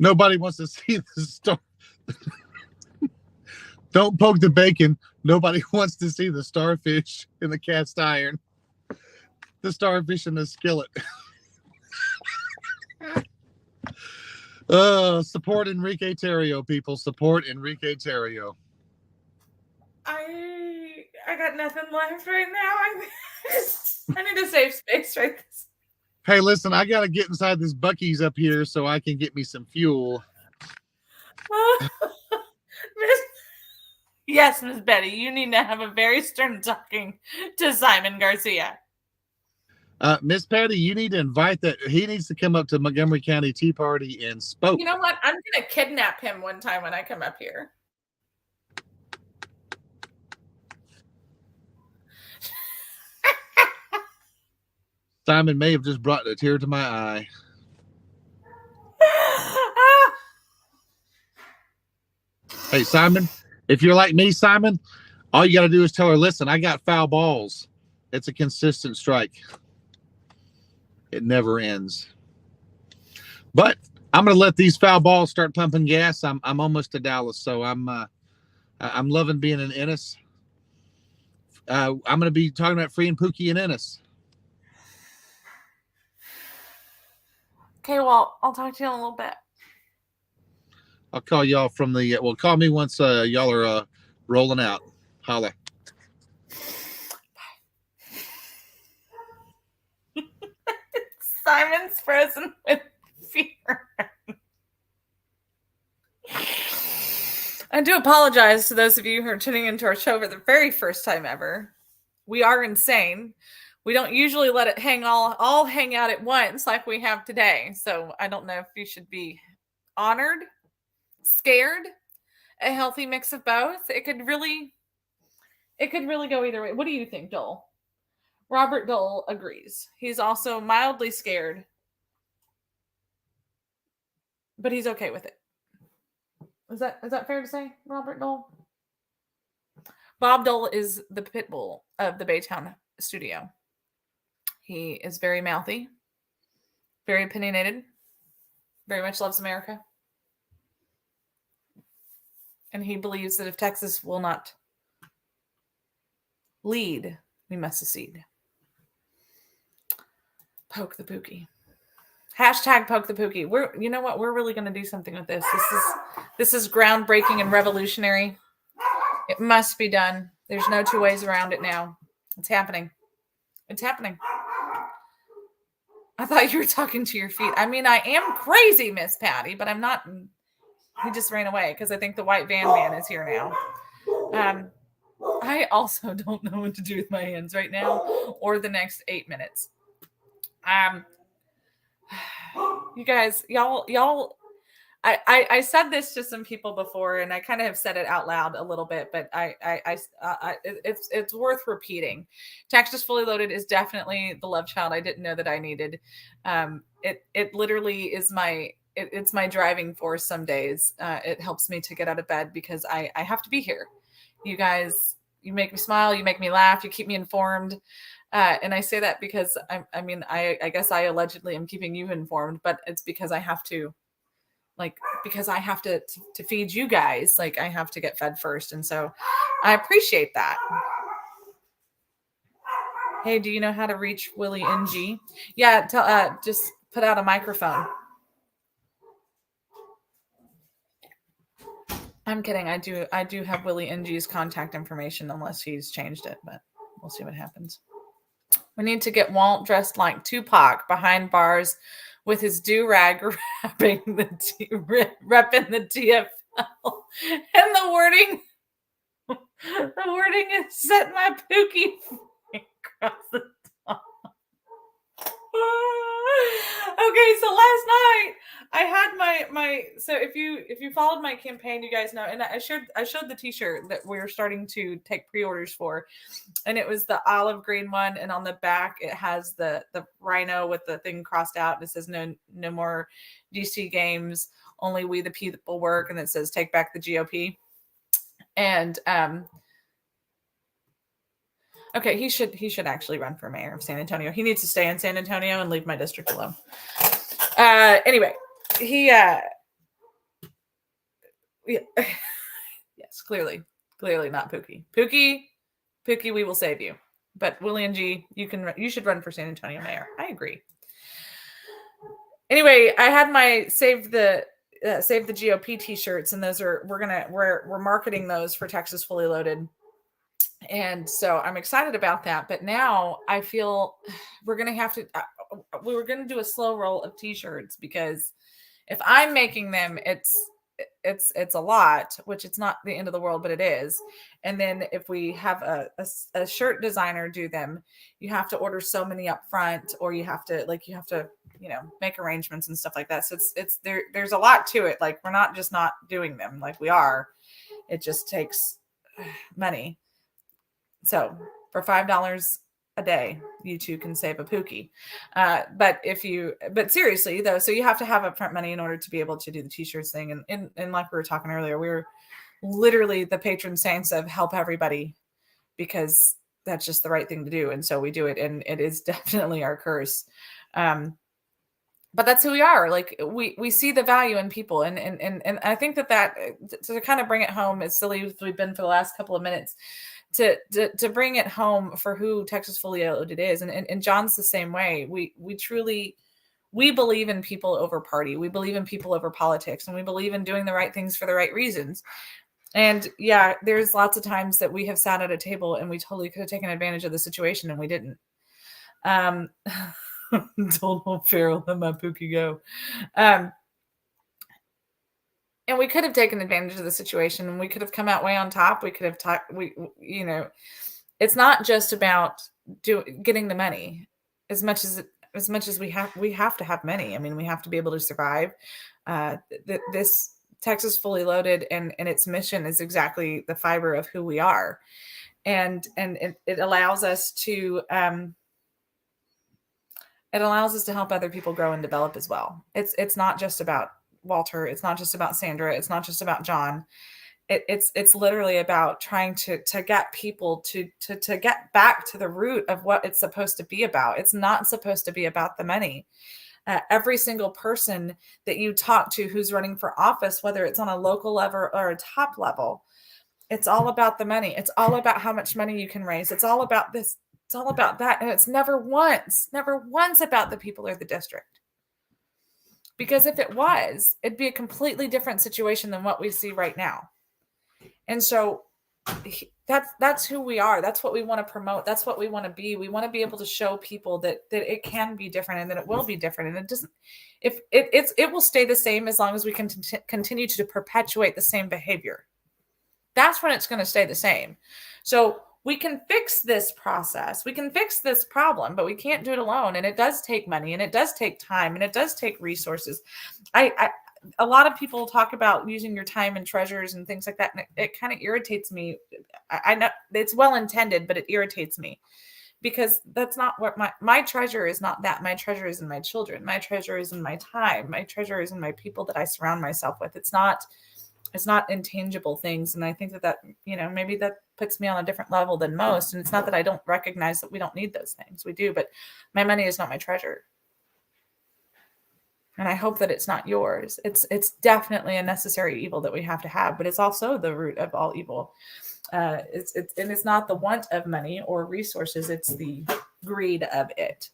Nobody wants to see the star. Don't poke the bacon. Nobody wants to see the starfish in the cast iron. The starfish in the skillet. Support Enrique Terrio, people. Support Enrique Terrio. I got nothing left right now. I need a safe space right this. Hey, listen, I got to get inside this Buc-ee's up here so I can get me some fuel. Yes, Miss Betty, you need to have a very stern talking to Simon Garcia. Miss Patty, you need to invite that. He needs to come up to Montgomery County Tea Party and spoke. You know what? I'm going to kidnap him one time when I come up here. Simon may have just brought a tear to my eye. Hey, Simon, if you're like me, Simon, all you got to do is tell her, listen, I got foul balls. It's a consistent strike. It never ends. But I'm going to let these foul balls start pumping gas. I'm almost to Dallas, so I'm loving being in Ennis. I'm going to be talking about freeing Pookie in Ennis. Okay, well, I'll talk to you in a little bit. I'll call y'all from the. Well, call me once y'all are rolling out. Holla. Simon's frozen with fear. I do apologize to those of you who are tuning into our show for the very first time ever. We are insane. We don't usually let it all hang out at once like we have today. So I don't know if you should be honored, scared, a healthy mix of both. It could really go either way. What do you think, Dole? Robert Dole agrees. He's also mildly scared, but he's okay with it. Is that fair to say, Robert Dole? Bob Dole is the pit bull of the Baytown studio. He is very mouthy, very opinionated, very much loves America. And he believes that if Texas will not Lead, we must secede. Poke the Pookie. Hashtag poke the Pookie. You know what? We're really going to do something with this. This is groundbreaking and revolutionary. It must be done. There's no two ways around it now. It's happening. It's happening. I thought you were talking to your feet. I mean, I am crazy, Miss Patty, but I'm not. He just ran away because I think the white van man is here now. I also don't know what to do with my hands right now or the next 8 minutes. You guys, y'all. I said this to some people before, and I kind of have said it out loud a little bit, but it's worth repeating. Texas Fully Loaded is definitely the love child I didn't know that I needed. It literally is it's my driving force some days. It helps me to get out of bed because I have to be here. You guys, you make me smile, you make me laugh, you keep me informed. And I say that because I guess I allegedly am keeping you informed, but it's because I have to. Because I have to feed you guys, I have to get fed first. And so I appreciate that. Hey, do you know how to reach Willie NG? Yeah, just put out a microphone. I'm kidding. I do have Willie NG's contact information unless he's changed it, but we'll see what happens. We need to get Walt dressed like Tupac behind bars with his do-rag repping the TFL. And the wording is set my Pookie across the top. Okay, so last night I had my so if you followed my campaign, you guys know, and I showed the t-shirt that we're starting to take pre-orders for, and it was the olive green one, and on the back it has the rhino with the thing crossed out, and it says no more DC games, only we the people work, and it says take back the GOP. And okay, he should actually run for mayor of San Antonio. He needs to stay in San Antonio and leave my district alone. Anyway, he yes, clearly not Pookie. Pookie, we will save you. But William G, you should run for San Antonio mayor. I agree. Anyway, I had my save the GOP t-shirts, and those are we're marketing those for Texas Fully Loaded. And so I'm excited about that. But now I feel we're going to have to, we were going to do a slow roll of t-shirts, because if I'm making them, it's a lot, which it's not the end of the world, but it is. And then if we have a shirt designer do them, you have to order so many up front, or you have to make arrangements and stuff like that. So there's a lot to it. Like, we're not just not doing them, like we are. It just takes money. So for $5 a day, you too can save a Pookie. But seriously though, so you have to have upfront money in order to be able to do the t-shirts thing. And like we were talking earlier, we're literally the patron saints of help everybody, because that's just the right thing to do. And so we do it, and it is definitely our curse. But that's who we are. Like, we see the value in people. And I think that to kind of bring it home, as silly as we've been for the last couple of minutes, to bring it home for who Texas Fully Loaded is. And John's the same way. We believe in people over party. We believe in people over politics, and we believe in doing the right things for the right reasons. And yeah, there's lots of times that we have sat at a table and we totally could have taken advantage of the situation, and we didn't. Told old Farrell, let my Pookie go. And we could have taken advantage of the situation, and we could have come out way on top. We could have talked. It's not just about getting the money as much as we have to have money. I mean, we have to be able to survive. This Texas Fully Loaded and its mission is exactly the fiber of who we are, and it allows us to help other people grow and develop as well. It's not just about Walter. It's not just about Sandra. It's not just about John. It's literally about trying to get people to get back to the root of what it's supposed to be about. It's not supposed to be about the money. Every single person that you talk to who's running for office, whether it's on a local level or a top level, It's all about the money. It's all about how much money you can raise. It's all about this. It's all about that. And it's never once about the people or the district. Because if it was, it'd be a completely different situation than what we see right now. And so that's who we are. That's what we want to promote. That's what we want to be. We want to be able to show people that it can be different and that it will be different. And it doesn't, if it will stay the same as long as we can continue to perpetuate the same behavior. That's when it's going to stay the same. So we can fix this process. We can fix this problem, but we can't do it alone. And it does take money, and it does take time, and it does take resources. A lot of people talk about using your time and treasures and things like that. And it kind of irritates me. I know it's well intended, but it irritates me because that's not what my treasure is. Not that. My treasure is in my children. My treasure is in my time. My treasure is in my people that I surround myself with. It's not intangible things. And I think that, maybe that puts me on a different level than most. And it's not that I don't recognize that we don't need those things. We do, but my money is not my treasure. And I hope that it's not yours. It's definitely a necessary evil that we have to have, but it's also the root of all evil. It's not the want of money or resources. It's the greed of it.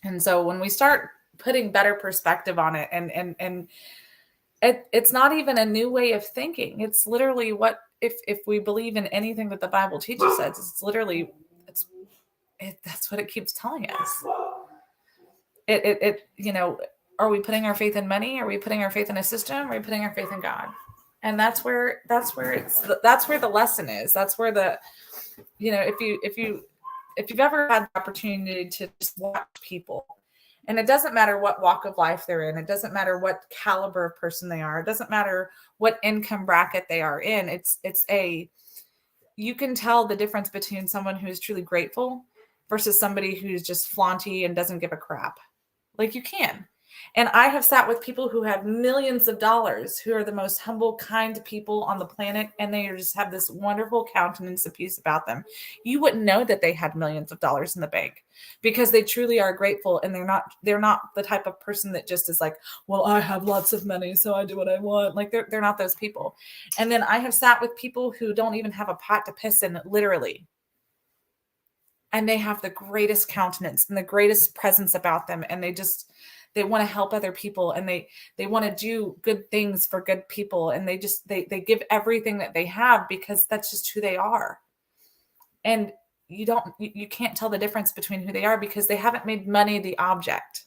And so when we start putting better perspective on it, and it's not even a new way of thinking. It's literally what, if we believe in anything that the Bible teaches us, it's literally, that's what it keeps telling us. Are we putting our faith in money? Are we putting our faith in a system? Are we putting our faith in God? And that's where the lesson is. That's where if you've ever had the opportunity to just watch people, and it doesn't matter what walk of life they're in, it doesn't matter what caliber of person they are, it doesn't matter what income bracket they are in. You can tell the difference between someone who is truly grateful versus somebody who's just flaunty and doesn't give a crap. Like, you can. And I have sat with people who have millions of dollars, who are the most humble, kind people on the planet, and they just have this wonderful countenance and peace about them. You wouldn't know that they had millions of dollars in the bank because they truly are grateful, and they're not the type of person that just is like, well, I have lots of money, so I do what I want. Like, they're not those people. And then I have sat with people who don't even have a pot to piss in, literally. And they have the greatest countenance and the greatest presence about them, and they want to help other people, and they want to do good things for good people. And they give everything that they have because that's just who they are. And you can't tell the difference between who they are because they haven't made money the object.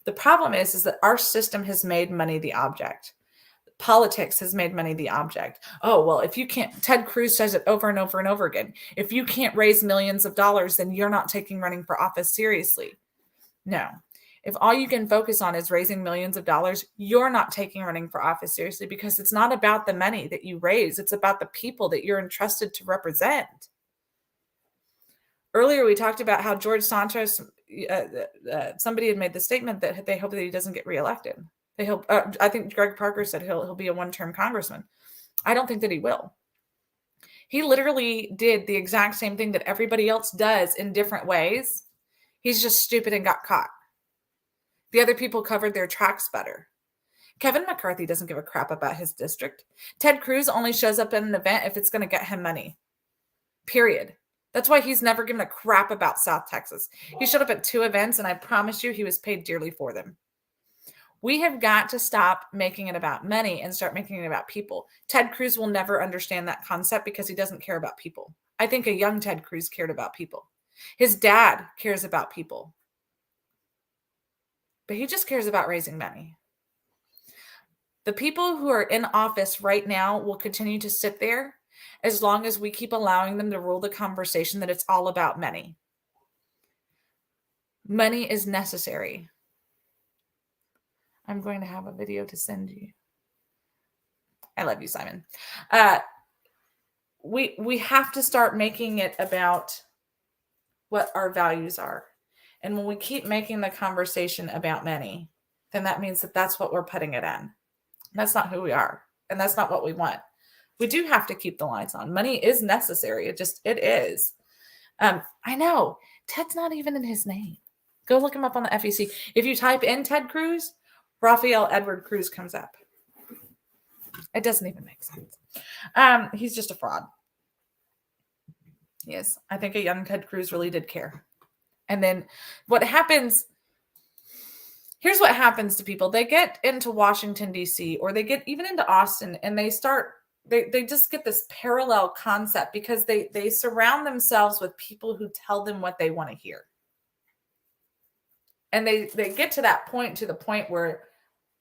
The problem is that our system has made money the object. Politics has made money the object. Oh, well, if you can't, Ted Cruz says it over and over and over again. If you can't raise millions of dollars, then you're not taking running for office seriously. No. If all you can focus on is raising millions of dollars, you're not taking running for office seriously, because it's not about the money that you raise. It's about the people that you're entrusted to represent. Earlier, we talked about how George Santos, somebody had made the statement that they hope that he doesn't get reelected. They hope, I think Greg Parker said he'll be a one-term congressman. I don't think that he will. He literally did the exact same thing that everybody else does in different ways. He's just stupid and got caught. The other people covered their tracks better. Kevin McCarthy doesn't give a crap about his district. Ted Cruz only shows up at an event if it's going to get him money. Period. That's why he's never given a crap about South Texas. He showed up at 2 events, and I promise you he was paid dearly for them. We have got to stop making it about money and start making it about people. Ted Cruz will never understand that concept because he doesn't care about people. I think a young Ted Cruz cared about people. His dad cares about people. But he just cares about raising money. The people who are in office right now will continue to sit there as long as we keep allowing them to rule the conversation that it's all about money. Money is necessary. I'm going to have a video to send you. I love you, Simon. We have to start making it about what our values are. And when we keep making the conversation about money, then that means that that's what we're putting it in. That's not who we are. And that's not what we want. We do have to keep the lights on. Money is necessary. It is. I know. Ted's not even in his name. Go look him up on the FEC. If you type in Ted Cruz, Rafael Edward Cruz comes up. It doesn't even make sense. He's just a fraud. He is. I think a young Ted Cruz really did care. And then what happens, here's what happens to people. They get into Washington, D.C., or they get even into Austin, and they just get this parallel concept because they surround themselves with people who tell them what they want to hear. And they get to the point where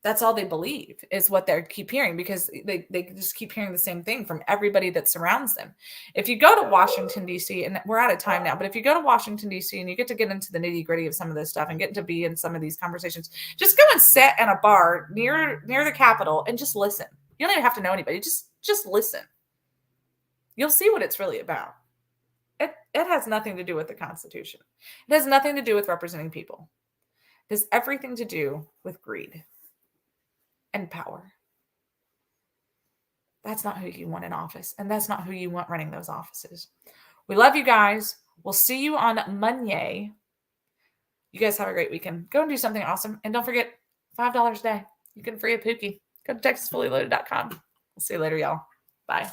that's all they believe is what they keep hearing, because they just keep hearing the same thing from everybody that surrounds them. If you go to Washington, D.C., and we're out of time now, but if you go to Washington, D.C., and you get into the nitty gritty of some of this stuff and get to be in some of these conversations, just go and sit in a bar near the Capitol and just listen. You don't even have to know anybody. Just listen. You'll see what it's really about. It has nothing to do with the Constitution. It has nothing to do with representing people. It has everything to do with greed and power. That's not who you want in office, and that's not who you want running those offices. We love you guys. We'll see you on Monday. You guys have a great weekend. Go and do something awesome, and don't forget, $5 a day. You can free a Pookie. Go to TexasFullyLoaded.com. We'll see you later, y'all. Bye.